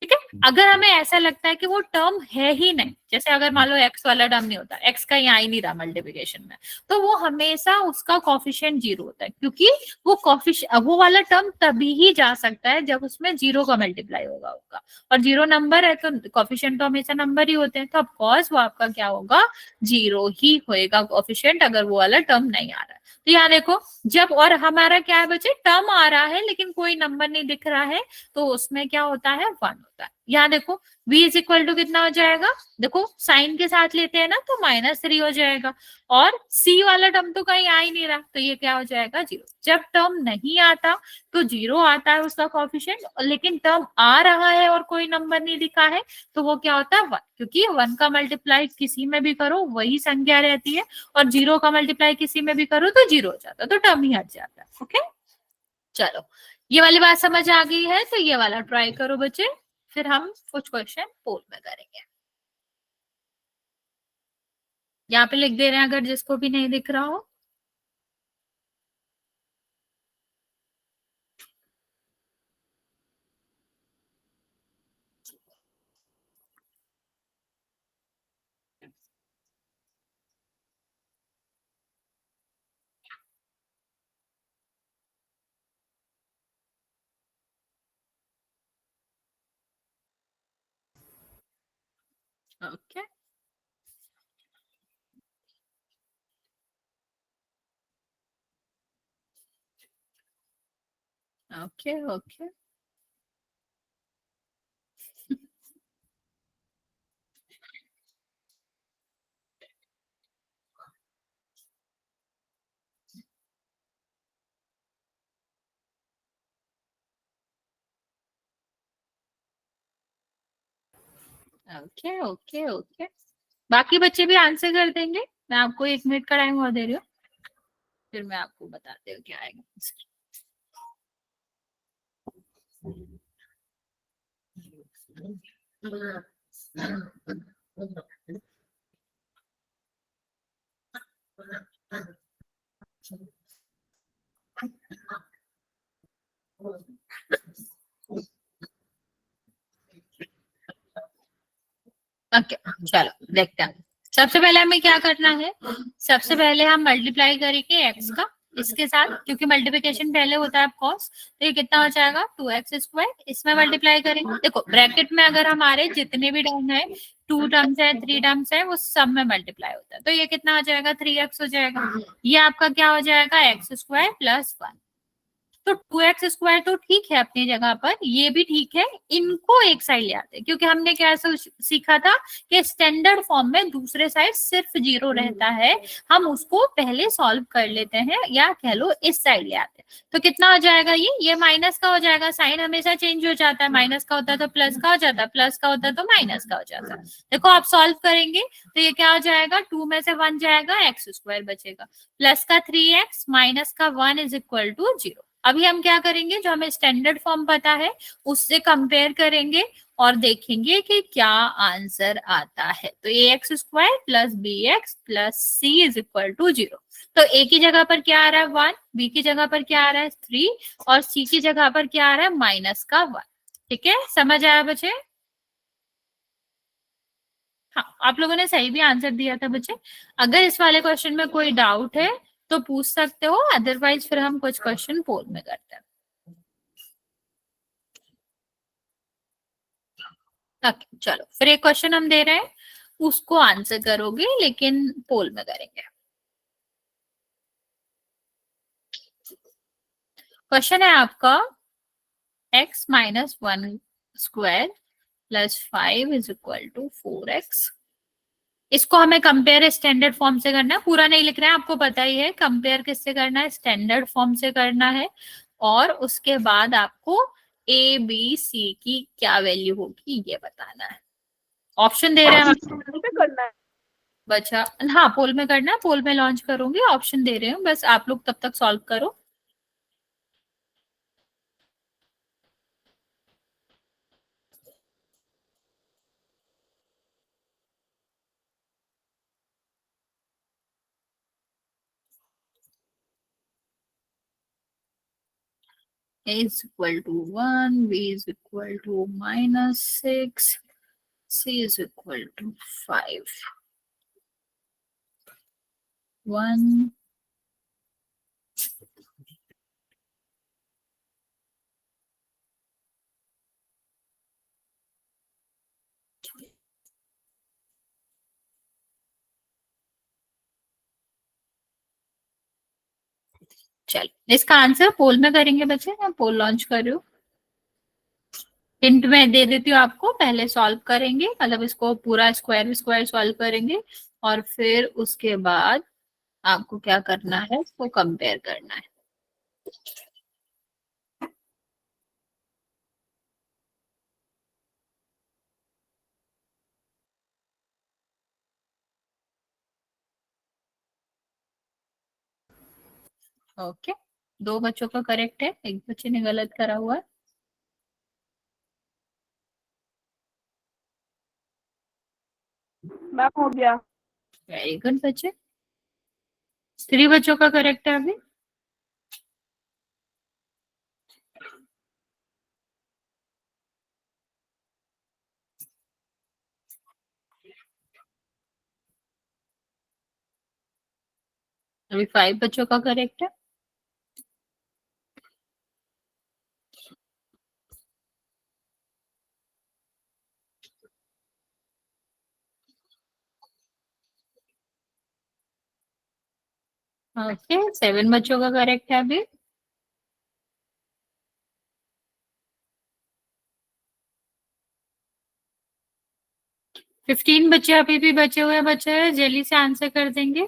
ठीक है, अगर हमें ऐसा लगता है कि वो टर्म है ही नहीं, जैसे अगर मान लो एक्स वाला टर्म नहीं होता, एक्स का यहाँ ही नहीं रहा मल्टीप्लिकेशन में, तो वो हमेशा उसका कॉफिशिएंट 0 होता है, क्योंकि वो वाला टर्म तभी ही जा सकता है जब उसमें 0 का मल्टीप्लाई होगा और 0 नंबर है तो कॉफिशिएंट तो हमेशा नंबर ही होते हैं, तो ऑफकोर्स वो आपका क्या होगा, 0 ही होएगा कॉफिशिएंट, अगर वो वाला टर्म नहीं आ रहा है। तो यहाँ देखो, जब और हमारा क्या है बच्चे, टर्म आ रहा है लेकिन कोई नंबर नहीं दिख रहा है, तो उसमें क्या होता है, 1 होता है। यहाँ देखो v इज इक्वल टू कितना हो जाएगा, देखो साइन के साथ लेते हैं ना तो -3 हो जाएगा, और c वाला टर्म तो कहीं आ ही नहीं रहा, तो ये क्या हो जाएगा, 0। जब टर्म नहीं आता तो 0 आता है उसका कॉफिशिएंट, लेकिन टर्म आ रहा है और कोई नंबर नहीं दिखा है तो वो क्या होता है, 1, क्योंकि 1 का मल्टीप्लाई किसी में भी करो वही संख्या रहती है, और 0 का मल्टीप्लाई किसी में भी करो तो 0 हो जाता है, तो टर्म ही हट जाता है। ओके, चलो ये वाली बात समझ आ गई है, तो ये वाला ट्राई करो बच्चे, फिर हम कुछ क्वेश्चन पोल में करेंगे। यहाँ पे लिख दे रहे हैं अगर जिसको भी नहीं दिख रहा हो। Okay okay okay okay okay okay, बाकी बच्चे भी आंसर कर देंगे। मैं आपको 1 मिनट का टाइम और दे रही हूँ, फिर मैं आपको बताती हूँ क्या आएगा। ओके चलो देखते हैं। सबसे पहले हमें क्या करना है, सबसे पहले हम मल्टीप्लाई करेंगे एक्स का इसके साथ, क्योंकि मल्टीप्लिकेशन पहले होता है ऑफकोर्स। तो ये कितना हो जाएगा, 2x², इसमें मल्टीप्लाई करेंगे। देखो ब्रैकेट में अगर हमारे जितने भी टर्म है, 2 टर्म्स है 3 टर्म्स है, वो सब में मल्टीप्लाई होता है, तो ये कितना हो जाएगा, 3x हो जाएगा। ये आपका क्या हो जाएगा, x² प्लस 1। तो 2x² तो ठीक है अपनी जगह पर, ये भी ठीक है, इनको एक साइड ले आते हैं, क्योंकि हमने क्या सीखा था कि स्टैंडर्ड फॉर्म में दूसरे साइड सिर्फ 0 रहता है, हम उसको पहले सॉल्व कर लेते हैं, या कह लो इस साइड ले आते हैं। तो कितना हो जाएगा, ये माइनस का हो जाएगा, साइन हमेशा चेंज हो जाता है, माइनस का होता है तो प्लस का हो जाता है, प्लस का होता है तो माइनस का हो जाता है। देखो आप सॉल्व करेंगे तो ये क्या हो जाएगा, 2 में से 1 जाएगा, x² बचेगा, प्लस का 3x माइनस का 1 इज इक्वल टू 0। अभी हम क्या करेंगे, जो हमें स्टैंडर्ड फॉर्म पता है उससे कंपेयर करेंगे और देखेंगे कि क्या आंसर आता है। तो ax² plus bx plus c is equal to 0। तो a की जगह पर क्या आ रहा है, 1, b की जगह पर क्या आ रहा है, 3, और c की जगह पर क्या आ रहा है, माइनस का 1। ठीक है, समझ आया बच्चे? हाँ, आप लोगों ने सही भी आंसर दिया था बच्चे। अगर इस वाले क्वेश्चन में कोई डाउट है तो पूछ सकते हो, अदरवाइज फिर हम कुछ क्वेश्चन पोल में करते हैं। ओके चलो, फिर एक क्वेश्चन हम दे रहे हैं, उसको आंसर करोगे लेकिन पोल में करेंगे। क्वेश्चन है आपका, x minus 1² plus 5 is equal to 4x। इसको हमें कंपेयर स्टैंडर्ड फॉर्म से करना है, पूरा नहीं लिख रहे हैं, आपको पता ही है कंपेयर किससे करना है, स्टैंडर्ड फॉर्म से करना है। और उसके बाद आपको ए बी सी की क्या वैल्यू होगी ये बताना है। ऑप्शन दे रहे हैं करना है। बचा, हाँ पोल में करना है, पोल में लॉन्च करूंगी, ऑप्शन दे रहे हूँ, बस आप लोग तब तक सॉल्व करो। A is equal to 1, B is equal to -6, C is equal to 5, 1, चलो इसका आंसर पोल में करेंगे बच्चे, मैं पोल लॉन्च कर रही हूँ। हिंट में दे देती हूँ आपको, पहले सॉल्व करेंगे, मतलब इसको पूरा स्क्वायर स्क्वायर सॉल्व करेंगे, और फिर उसके बाद आपको क्या करना है, इसको कंपेयर करना है। ओके, दो बच्चों का करेक्ट है, एक बच्चे ने गलत करा हुआ है। मैम हो गया। वेरी गुड बच्चे, 3 बच्चों का करेक्ट है अभी। अभी 5 बच्चों का करेक्ट है। ओके, 7 बच्चों का करेक्ट है अभी। फिफ्टीन बच्चे अभी भी बचे हुए बच्चे हैं, जल्दी से आंसर कर देंगे।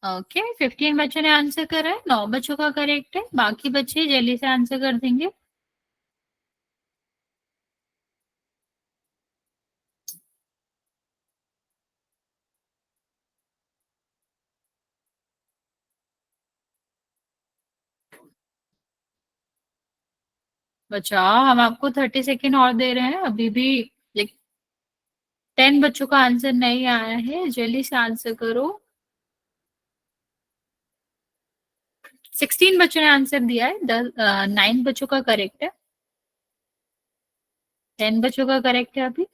ओके, 15 बच्चों ने आंसर करा है, 9 बच्चों का करेक्ट है, बाकी बच्चे जल्दी से आंसर कर देंगे। बचाओ, हम आपको 30 सेकेंड और दे रहे हैं, अभी भी 10 बच्चों का आंसर नहीं आया है, जल्दी से आंसर करो। 16 बच्चों ने आंसर दिया है, 9 बच्चों का करेक्ट है, 10 बच्चों का करेक्ट है अभी।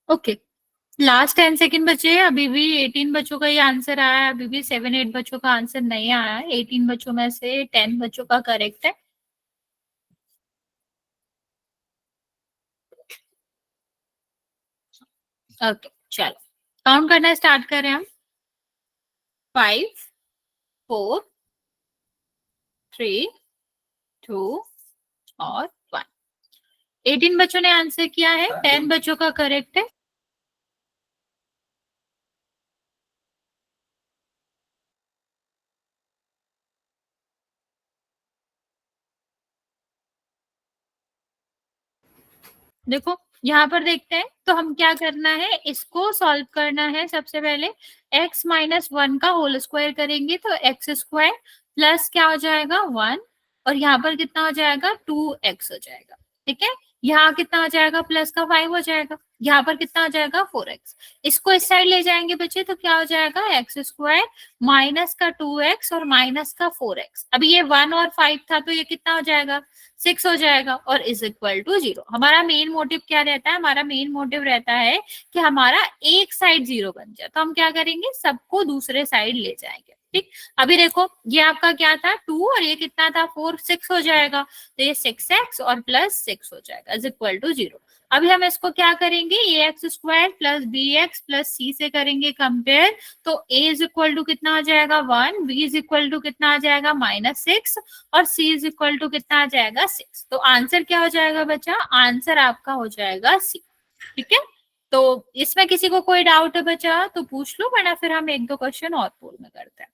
ओके, लास्ट 10 सेकेंड बचे हैं, अभी भी 18 बच्चों का ही आंसर आया है, अभी भी 7-8 बच्चों का आंसर नहीं आया है, 18 बच्चों में से 10 बच्चों का करेक्ट है। ओके चलो, काउंट करना स्टार्ट करें हम। 5, 4, 3, 2 और 1। 18 बच्चों ने आंसर किया है, 10 बच्चों का करेक्ट है। देखो यहाँ पर देखते हैं, तो हम क्या करना है, इसको सॉल्व करना है। सबसे पहले x-1 का होल स्क्वायर करेंगे, तो एक्स स्क्वायर प्लस क्या हो जाएगा 1, और यहाँ पर कितना हो जाएगा 2x हो जाएगा। ठीक है, यहाँ कितना आ जाएगा, प्लस का 5 हो जाएगा, यहाँ पर कितना आ जाएगा 4x। इसको इस साइड ले जाएंगे बच्चे तो क्या हो जाएगा, एक्स स्क्वायर माइनस का 2x और माइनस का 4x। अभी ये 1 और 5 था तो ये कितना हो जाएगा, 6 हो जाएगा, और इज इक्वल टू 0। हमारा मेन मोटिव क्या रहता है, हमारा मेन मोटिव रहता है कि हमारा एक साइड 0 बन जाए, तो हम क्या करेंगे, सबको दूसरे साइड ले जाएंगे। ठीक, अभी देखो ये आपका क्या था 2 और ये कितना था 4, 6 हो जाएगा, तो ये 6x और प्लस 6 हो जाएगा इज इक्वल टू 0। अभी हम इसको क्या करेंगे, A X square plus B X plus C से करेंगे कंपेयर, तो a इज इक्वल टू कितना आ जाएगा 1, b इज इक्वल टू कितना आ जाएगा -6 और c इज इक्वल टू कितना आ जाएगा 6। तो आंसर क्या हो जाएगा बच्चा, आंसर आपका हो जाएगा सी। ठीक है, तो इसमें किसी को कोई डाउट है बच्चा तो पूछ लो, वरना फिर हम एक दो क्वेश्चन और पूर्ण करते हैं।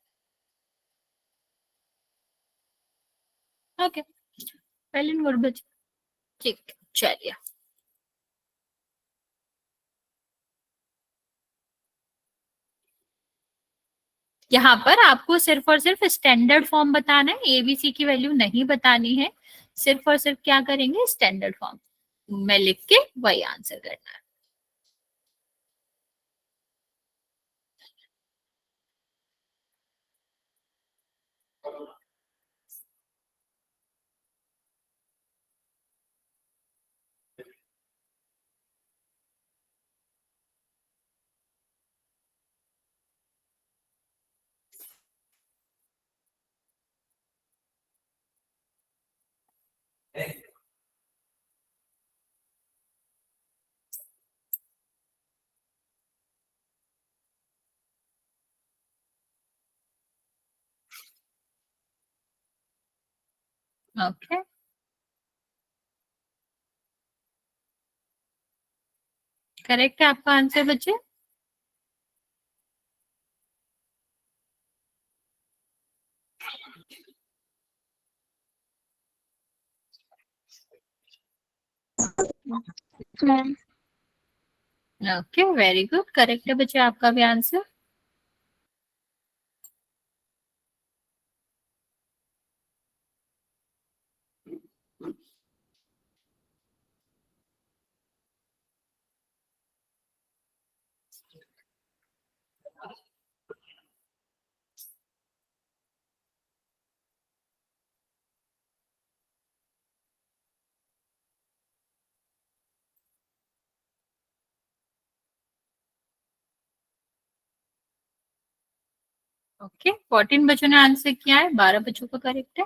ओके, वेल एंड गुड बच्चा। ठीक, चलिए यहाँ पर आपको सिर्फ और सिर्फ स्टैंडर्ड फॉर्म बताना है, एबीसी की वैल्यू नहीं बतानी है, सिर्फ और सिर्फ क्या करेंगे, स्टैंडर्ड फॉर्म में लिख के वही आंसर करना है। ओके, करेक्ट है आपका आंसर बच्चे। ओके, वेरी गुड, करेक्ट है बच्चे आपका भी आंसर। ओके, 14 बच्चों ने आंसर किया है, 12 बच्चों का करेक्ट है।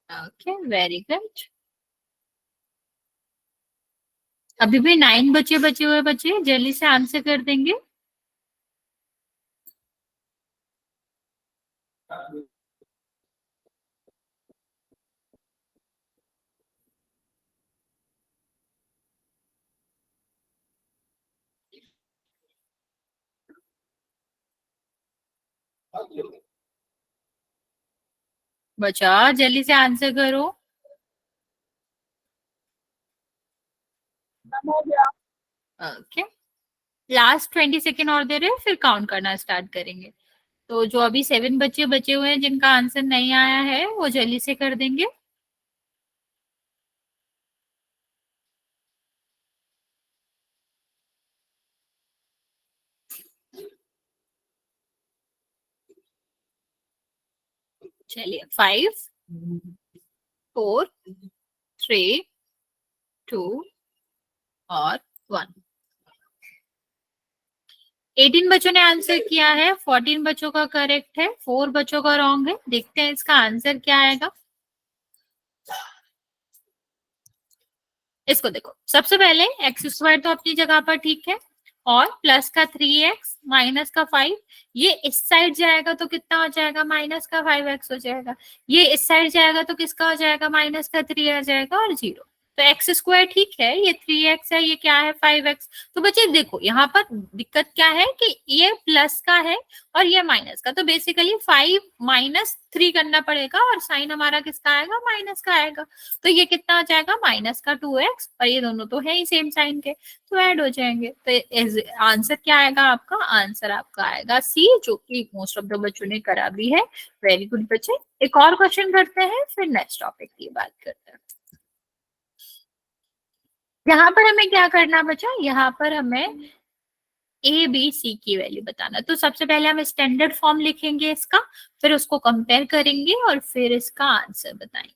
Okay, very good. अभी भी 9 बच्चे बचे हुए, बच्चे जल्दी से आंसर कर देंगे। बचा, जल्दी से आंसर करो। हो गया। ओके, लास्ट 20 सेकेंड और दे रहे हैं, फिर काउंट करना स्टार्ट करेंगे। तो जो अभी 7 बच्चे बचे हुए हैं जिनका आंसर नहीं आया है वो जल्दी से कर देंगे। चलिए, 5 4 3 2 और 1। 18 बच्चों ने आंसर किया है, 14 बच्चों का करेक्ट है, 4 बच्चों का रॉन्ग है। देखते हैं इसका आंसर क्या आएगा। इसको देखो, सबसे पहले एक्स स्क्वायर तो अपनी जगह पर ठीक है, और प्लस का 3x माइनस का 5, ये इस साइड जाएगा तो कितना हो जाएगा, माइनस का 5x हो जाएगा। ये इस साइड जाएगा तो किसका हो जाएगा, माइनस का 3 आ जाएगा और 0। तो एक्स स्क्वायर ठीक है, ये 3x है, ये क्या है 5x। तो बच्चे देखो यहाँ पर दिक्कत क्या है कि ये प्लस का है और ये माइनस का, तो बेसिकली 5 माइनस 3 करना पड़ेगा और साइन हमारा किसका आएगा, माइनस का आएगा। तो ये कितना आ जाएगा, माइनस का 2x, और ये दोनों तो है ही सेम साइन के, तो ऐड हो जाएंगे। तो आंसर क्या आएगा आपका, आंसर आपका आएगा सी, जो कि मोस्ट ऑफ द बच्चों ने करा भी है। वेरी गुड बच्चे। एक और क्वेश्चन करते हैं, फिर नेक्स्ट टॉपिक की बात करते हैं। यहाँ पर हमें क्या करना बचा, यहाँ पर हमें ए बी सी की वैल्यू बताना। तो सबसे पहले हम स्टैंडर्ड फॉर्म लिखेंगे इसका, फिर उसको कंपेयर करेंगे और फिर इसका आंसर बताएंगे।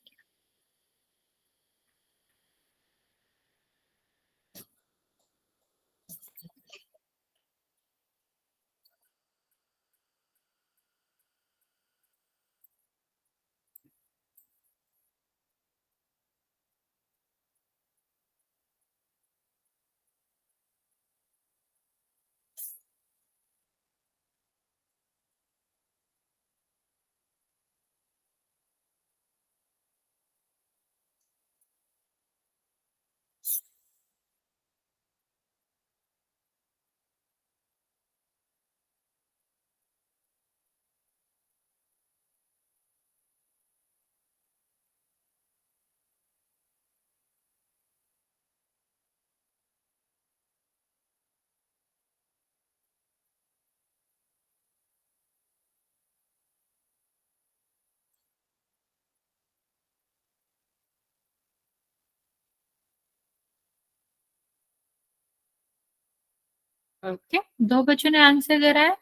ओके, दो बच्चों ने आंसर करा है।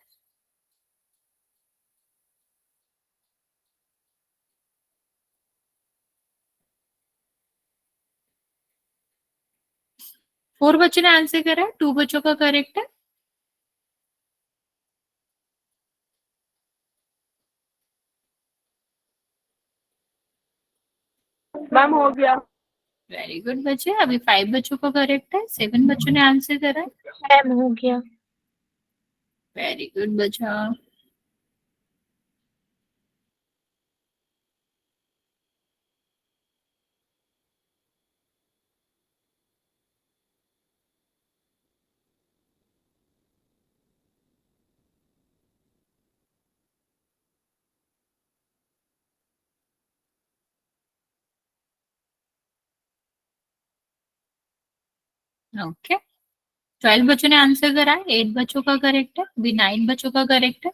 फोर बच्चों ने आंसर करा है, टू बच्चों का करेक्ट है। मैम हो गया। वेरी गुड बच्चे। अभी फाइव बच्चों का करेक्ट है, सेवन बच्चों ने आंसर करा है। मैम हो गया। वेरी गुड बच्चा। ओके, 12 बच्चों ने आंसर करा है, 8 बच्चों का करेक्ट है, अभी 9 बच्चों का करेक्ट है।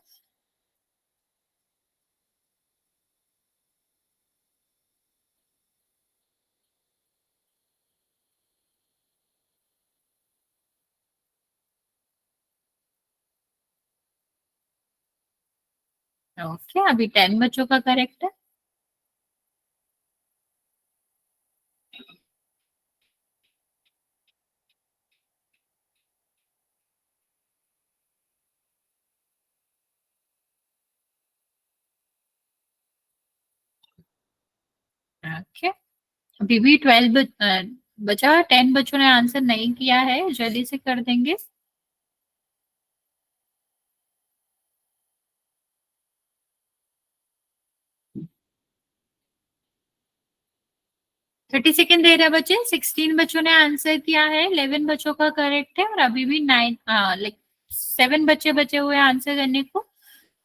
अभी 10 बच्चों का करेक्ट है। ओके, अभी भी 12 बचा, 10 बच्चों ने आंसर नहीं किया है, जल्दी से कर देंगे। 30 सेकेंड दे रहे बच्चे। 16 बच्चों ने आंसर किया है, 11 बच्चों का करेक्ट है, और अभी भी 9 लाइक 7 बच्चे बचे हुए आंसर करने को।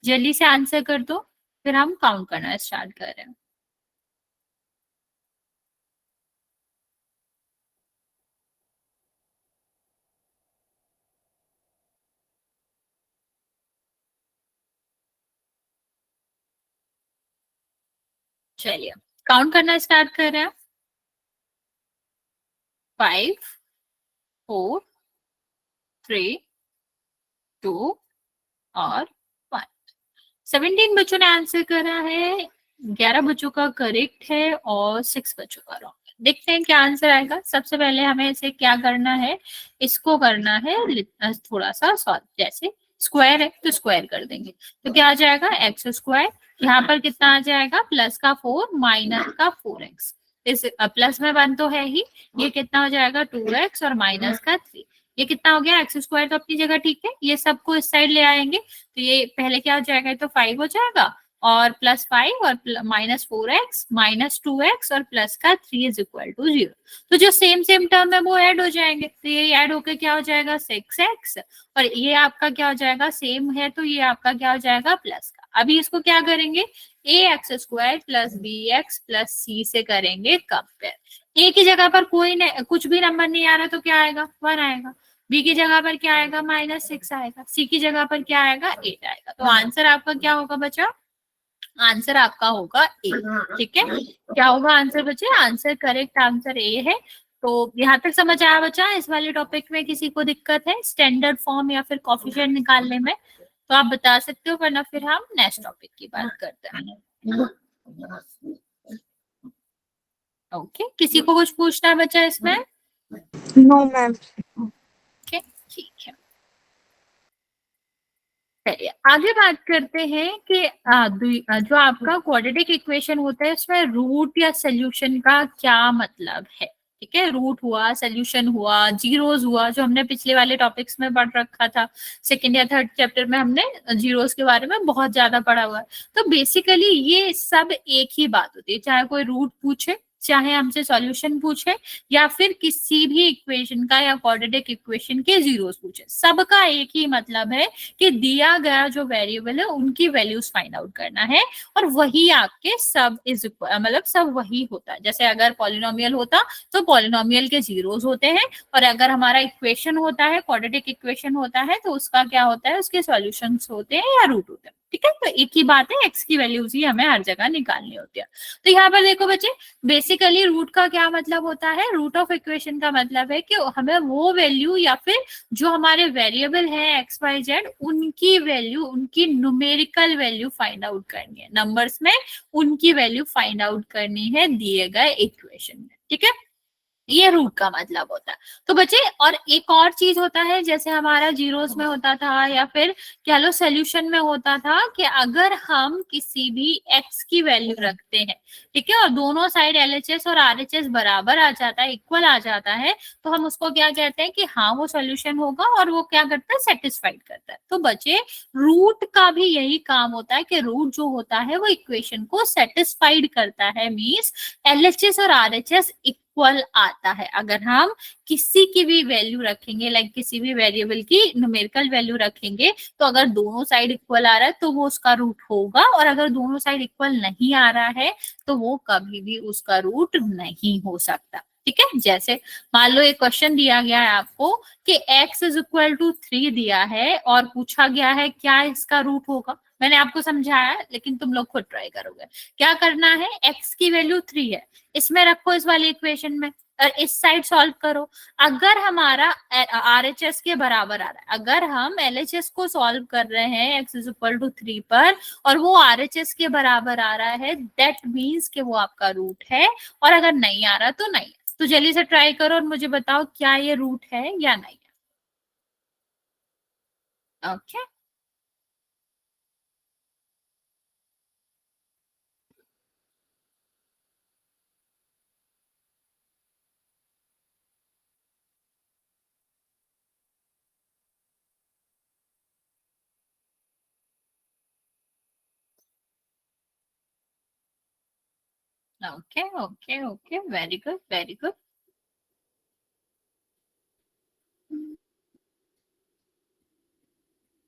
जल्दी से आंसर कर दो, फिर हम काउंट करना स्टार्ट कर रहे हैं। चलिए काउंट करना स्टार्ट कर रहे हैं। 5 4 3 2 और 1। 17 बच्चों ने आंसर करा है, 11 बच्चों का करेक्ट है और 6 बच्चों का रॉन्ग है। देखते हैं क्या आंसर आएगा। सबसे पहले हमें इसे क्या करना है, इसको करना है थोड़ा सा सॉल्व। जैसे स्क्वायर है तो स्क्वायर कर देंगे, तो क्या आ जाएगा, एक्स स्क्वायर। यहाँ पर कितना आ जाएगा, प्लस का 4 माइनस का 4x। इस प्लस में 1 तो है ही, ये कितना हो जाएगा 2x और माइनस का 3। ये कितना हो गया, एक्स स्क्वायर तो अपनी जगह ठीक है, ये सबको इस साइड ले आएंगे, तो ये पहले क्या हो जाएगा, तो 5 हो जाएगा, और +5 और -4x -2x और प्लस का 3 इज इक्वल टू 0। तो जो सेम सेम टर्म है वो ऐड हो जाएंगे, तो ये ऐड होकर क्या हो जाएगा 6x, और ये आपका क्या हो जाएगा सेम है तो ये आपका क्या हो जाएगा प्लस का। अभी इसको क्या करेंगे ax² plus bx plus c से करेंगे कंपेयर। a की जगह पर कोई कुछ भी नंबर नहीं आ रहा तो क्या आएगा 1 आएगा, b की जगह पर क्या आएगा -6 आएगा, c की जगह पर क्या आएगा 8 आएगा। तो आंसर आपका क्या होगा बच्चा, आंसर आपका होगा ए। ठीक है, क्या होगा आंसर बच्चे, आंसर करेक्ट आंसर ए है। तो यहाँ तक समझ आया बच्चा, इस वाले टॉपिक में किसी को दिक्कत है स्टैंडर्ड फॉर्म या फिर कोफिशिएंट निकालने में तो आप बता सकते हो, वरना फिर हम नेक्स्ट टॉपिक की बात करते हैं। ओके, किसी को कुछ पूछना है बच्चा इसमें? No ma'am. ओके ठीक है, चलिए आगे बात करते हैं कि जो आपका क्वाड्रेटिक इक्वेशन होता है उसमें रूट या सोल्यूशन का क्या मतलब है। ठीक है, रूट हुआ, सोल्यूशन हुआ, जीरोस हुआ, जो हमने पिछले वाले टॉपिक्स में पढ़ रखा था, सेकंड या थर्ड चैप्टर में हमने जीरोस के बारे में बहुत ज्यादा पढ़ा हुआ है। तो बेसिकली ये सब एक ही बात होती है, चाहे कोई रूट पूछे, चाहे हमसे सॉल्यूशन पूछे, या फिर किसी भी इक्वेशन का या क्वाड्रेटिक इक्वेशन के जीरोस पूछे, सबका एक ही मतलब है कि दिया गया जो वेरिएबल है उनकी वैल्यूज फाइंड आउट करना है, और वही आपके सब इज मतलब सब वही होता है। जैसे अगर पॉलिनोमियल होता तो पॉलिनोमियल के जीरोस होते हैं, और अगर हमारा इक्वेशन होता है क्वाड्रेटिक इक्वेशन होता है तो उसका क्या होता है, उसके सॉल्यूशंस होते हैं या रूट होते हैं। ठीक है, तो एक ही बात है, एक्स की वैल्यूज ही हमें हर जगह निकालनी होती है। तो यहाँ पर देखो बच्चे, बेसिकली रूट का क्या मतलब होता है, रूट ऑफ इक्वेशन का मतलब है कि हमें वो वैल्यू या फिर जो हमारे वेरिएबल है एक्स वाई जेड उनकी वैल्यू, उनकी न्यूमेरिकल वैल्यू फाइंड आउट करनी है, नंबर्स में उनकी वैल्यू फाइंड आउट करनी है दिए गए इक्वेशन में। ठीक है, ये रूट का मतलब होता है। तो बच्चे और एक और चीज होता है, जैसे हमारा जीरोस में होता था या फिर कह लो सोल्यूशन में होता था कि अगर हम किसी भी एक्स की वैल्यू रखते हैं, ठीक है, और दोनों साइड एलएचएस और आरएचएस बराबर आ जाता है, इक्वल आ जाता है, तो हम उसको क्या कहते हैं कि हाँ वो सोल्यूशन होगा, और वो क्या करता है सेटिस्फाइड करता है। तो बच्चे रूट का भी यही काम होता है कि रूट जो होता है वो इक्वेशन को सेटिस्फाइड करता है, मीन्स एलएचएस और आरएचएस इक्वल आता है। अगर हम किसी की भी वैल्यू रखेंगे, लाइक किसी भी वेरिएबल की न्यूमेरिकल वैल्यू रखेंगे, तो अगर दोनों साइड इक्वल आ रहा है तो वो उसका रूट होगा, और अगर दोनों साइड इक्वल नहीं आ रहा है तो वो कभी भी उसका रूट नहीं हो सकता। ठीक है, जैसे मान लो एक क्वेश्चन दिया गया है आपको कि x इज इक्वल टू 3 दिया है और पूछा गया है क्या इसका रूट होगा। मैंने आपको समझाया लेकिन तुम लोग खुद ट्राई करोगे। क्या करना है, x की वैल्यू 3 है, इसमें रखो इस वाली इक्वेशन में, और इस साइड सॉल्व करो। अगर हमारा आरएचएस के बराबर आ रहा है, अगर हम एलएचएस को सॉल्व कर रहे हैं x इज इक्वल टू 3 पर और वो आरएचएस के बराबर आ रहा है, दैट मीन्स कि वो आपका रूट है, और अगर नहीं आ रहा तो नहीं है। तो जल्दी से ट्राई करो और मुझे बताओ क्या ये रूट है या नहीं है। Okay okay okay okay, very good very good.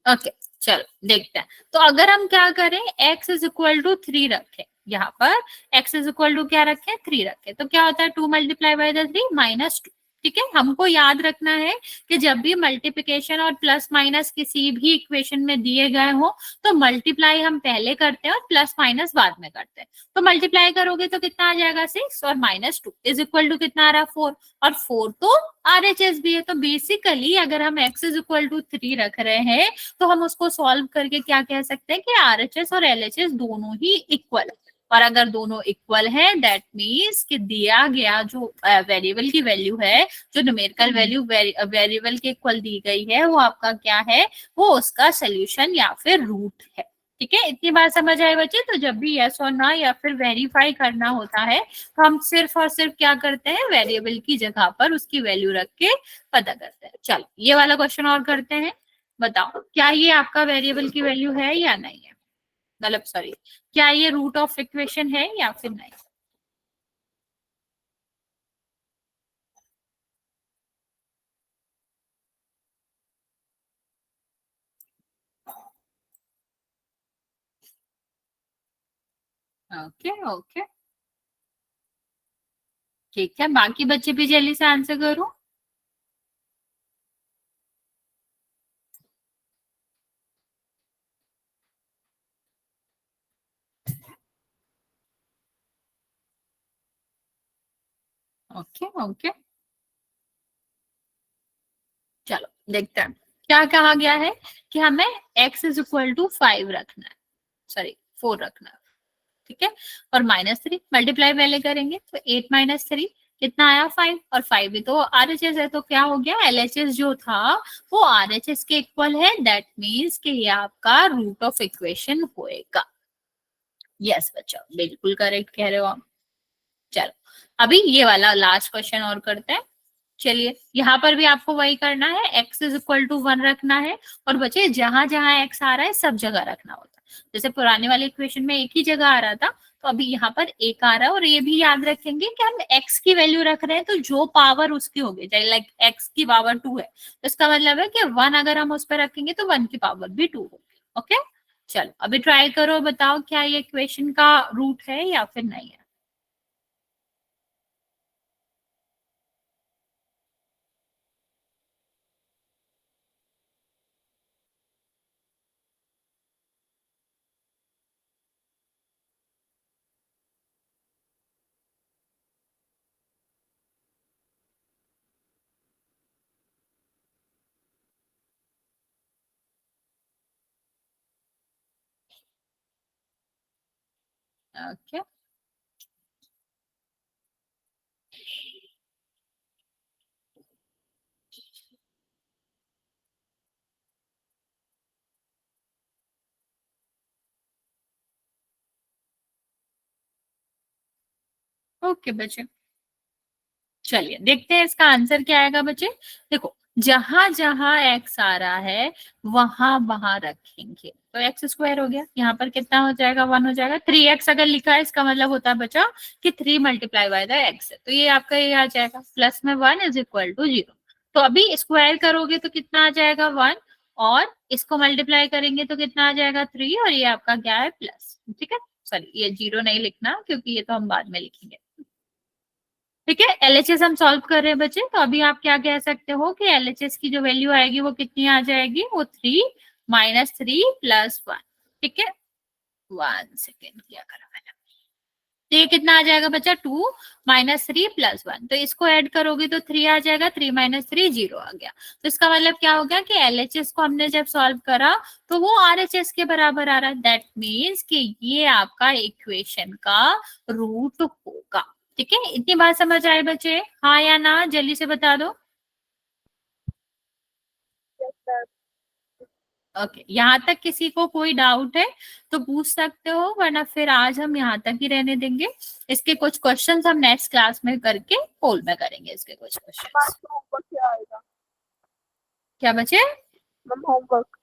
Okay चलो देखते हैं। तो अगर हम क्या करें, x इज इक्वल टू 3 रखें, यहाँ पर x इज इक्वल टू क्या रखें 3 रखें, तो क्या होता है 2 मल्टीप्लाई बाय द 3 -2। ठीक है, हमको याद रखना है कि जब भी मल्टीप्लिकेशन और प्लस माइनस किसी भी इक्वेशन में दिए गए हो तो मल्टीप्लाई हम पहले करते हैं और प्लस माइनस बाद में करते हैं। तो मल्टीप्लाई करोगे तो कितना आ जाएगा 6, और -2 इज इक्वल टू कितना आ रहा 4, और 4 तो आरएचएस भी है। तो बेसिकली अगर हम x इज इक्वल टू 3 रख रहे हैं तो हम उसको सॉल्व करके क्या कह सकते हैं कि आरएचएस और एलएचएस दोनों ही इक्वल है, और अगर दोनों इक्वल है दैट मीन्स कि दिया गया जो वेरिएबल की वैल्यू है, जो न्यूमेरिकल वैल्यू वेरिएबल के इक्वल दी गई है, वो आपका क्या है, वो उसका सोल्यूशन या फिर रूट है। ठीक है, इतनी बात समझ आए बच्चे। तो जब भी यस और ना या फिर वेरीफाई करना होता है तो हम सिर्फ और सिर्फ क्या करते हैं, वेरिएबल की जगह पर उसकी वैल्यू रख के पता करते हैं। चलो ये वाला क्वेश्चन और करते हैं, बताओ क्या ये आपका वेरिएबल की वैल्यू है या नहीं है, मतलब सॉरी, क्या ये रूट ऑफ इक्वेशन है या फिर नहीं? ओके ओके, ठीक है, बाकी बच्चे भी जल्दी से आंसर करो। ओके ओके, चलो देखते हैं क्या कहा गया है कि हमें x इज इक्वल टू 5 रखना है, सॉरी 4 रखना है, ठीक है। और -3 मल्टीप्लाई पहले करेंगे तो 8 - 3 कितना आया 5, और 5 भी तो आरएचएस है, तो क्या हो गया एलएचएस जो था वो आरएचएस के इक्वल है, दैट मीन्स कि ये आपका रूट ऑफ इक्वेशन होएगा। यस बच्चों, बिल्कुल करेक्ट कह रहे हो आप। चलो अभी ये वाला लास्ट क्वेश्चन और करते हैं। चलिए यहाँ पर भी आपको वही करना है, x इज इक्वल टू 1 रखना है, और बच्चे जहां जहां x आ रहा है सब जगह रखना होता है। जैसे पुराने वाले इक्वेशन में एक ही जगह आ रहा था, तो अभी यहाँ पर एक आ रहा है, और ये भी याद रखेंगे कि हम x की वैल्यू रख रहे हैं तो जो पावर उसकी होगी, चाहे लाइक x की पावर 2 है तो इसका मतलब है कि 1 अगर हम उस पर रखेंगे तो 1 की पावर भी 2 होगी। ओके, चलो अभी ट्राई करो, बताओ क्या ये इक्वेशन का रूट है या फिर नहीं है। ओके ओके बच्चे, चलिए देखते हैं इसका आंसर क्या आएगा बच्चे। देखो जहां जहां एक्स आ रहा है वहां वहां रखेंगे, तो एक्स स्क्वायर हो गया, यहाँ पर कितना हो जाएगा 1 हो जाएगा। 3x अगर लिखा है इसका मतलब होता है बच्चा कि 3 मल्टीप्लाई बाय द एक्स है, तो ये आपका ये आ जाएगा, प्लस में 1 इज इक्वल टू 0। तो अभी स्क्वायर करोगे तो कितना आ जाएगा 1, और इसको मल्टीप्लाई करेंगे तो कितना आ जाएगा 3, और ये आपका क्या है प्लस, ठीक है। सॉरी ये 0 नहीं लिखना क्योंकि ये तो हम बाद में लिखेंगे, ठीक है। एलएचएस हम सॉल्व कर रहे हैं बच्चे, तो अभी आप क्या कह सकते हो कि एलएचएस की जो वैल्यू आएगी वो कितनी आ जाएगी, वो 3 - 3 + 1, ठीक है। 1 सेकेंड किया करो मैंने, तो ये कितना आ जाएगा बच्चा 2 - 3 + 1, तो इसको ऐड करोगे तो 3 आ जाएगा, 3 - 3 0 आ गया। तो इसका मतलब क्या हो गया कि एलएचएस को हमने जब सॉल्व करा तो वो आरएचएस के बराबर आ रहा है, दैट मीन्स कि ये आपका इक्वेशन का रूट होगा, ठीक है। इतनी बात समझ आए बच्चे, हाँ या ना जल्दी से बता दो। Yes, sir. ओके, यहाँ तक किसी को कोई डाउट है तो पूछ सकते हो, वरना फिर आज हम यहाँ तक ही रहने देंगे। इसके कुछ क्वेश्चंस हम नेक्स्ट क्लास में करके पोल में करेंगे इसके कुछ क्वेश्चंस। होमवर्क क्या आएगा? क्या बचे? Ma'am homework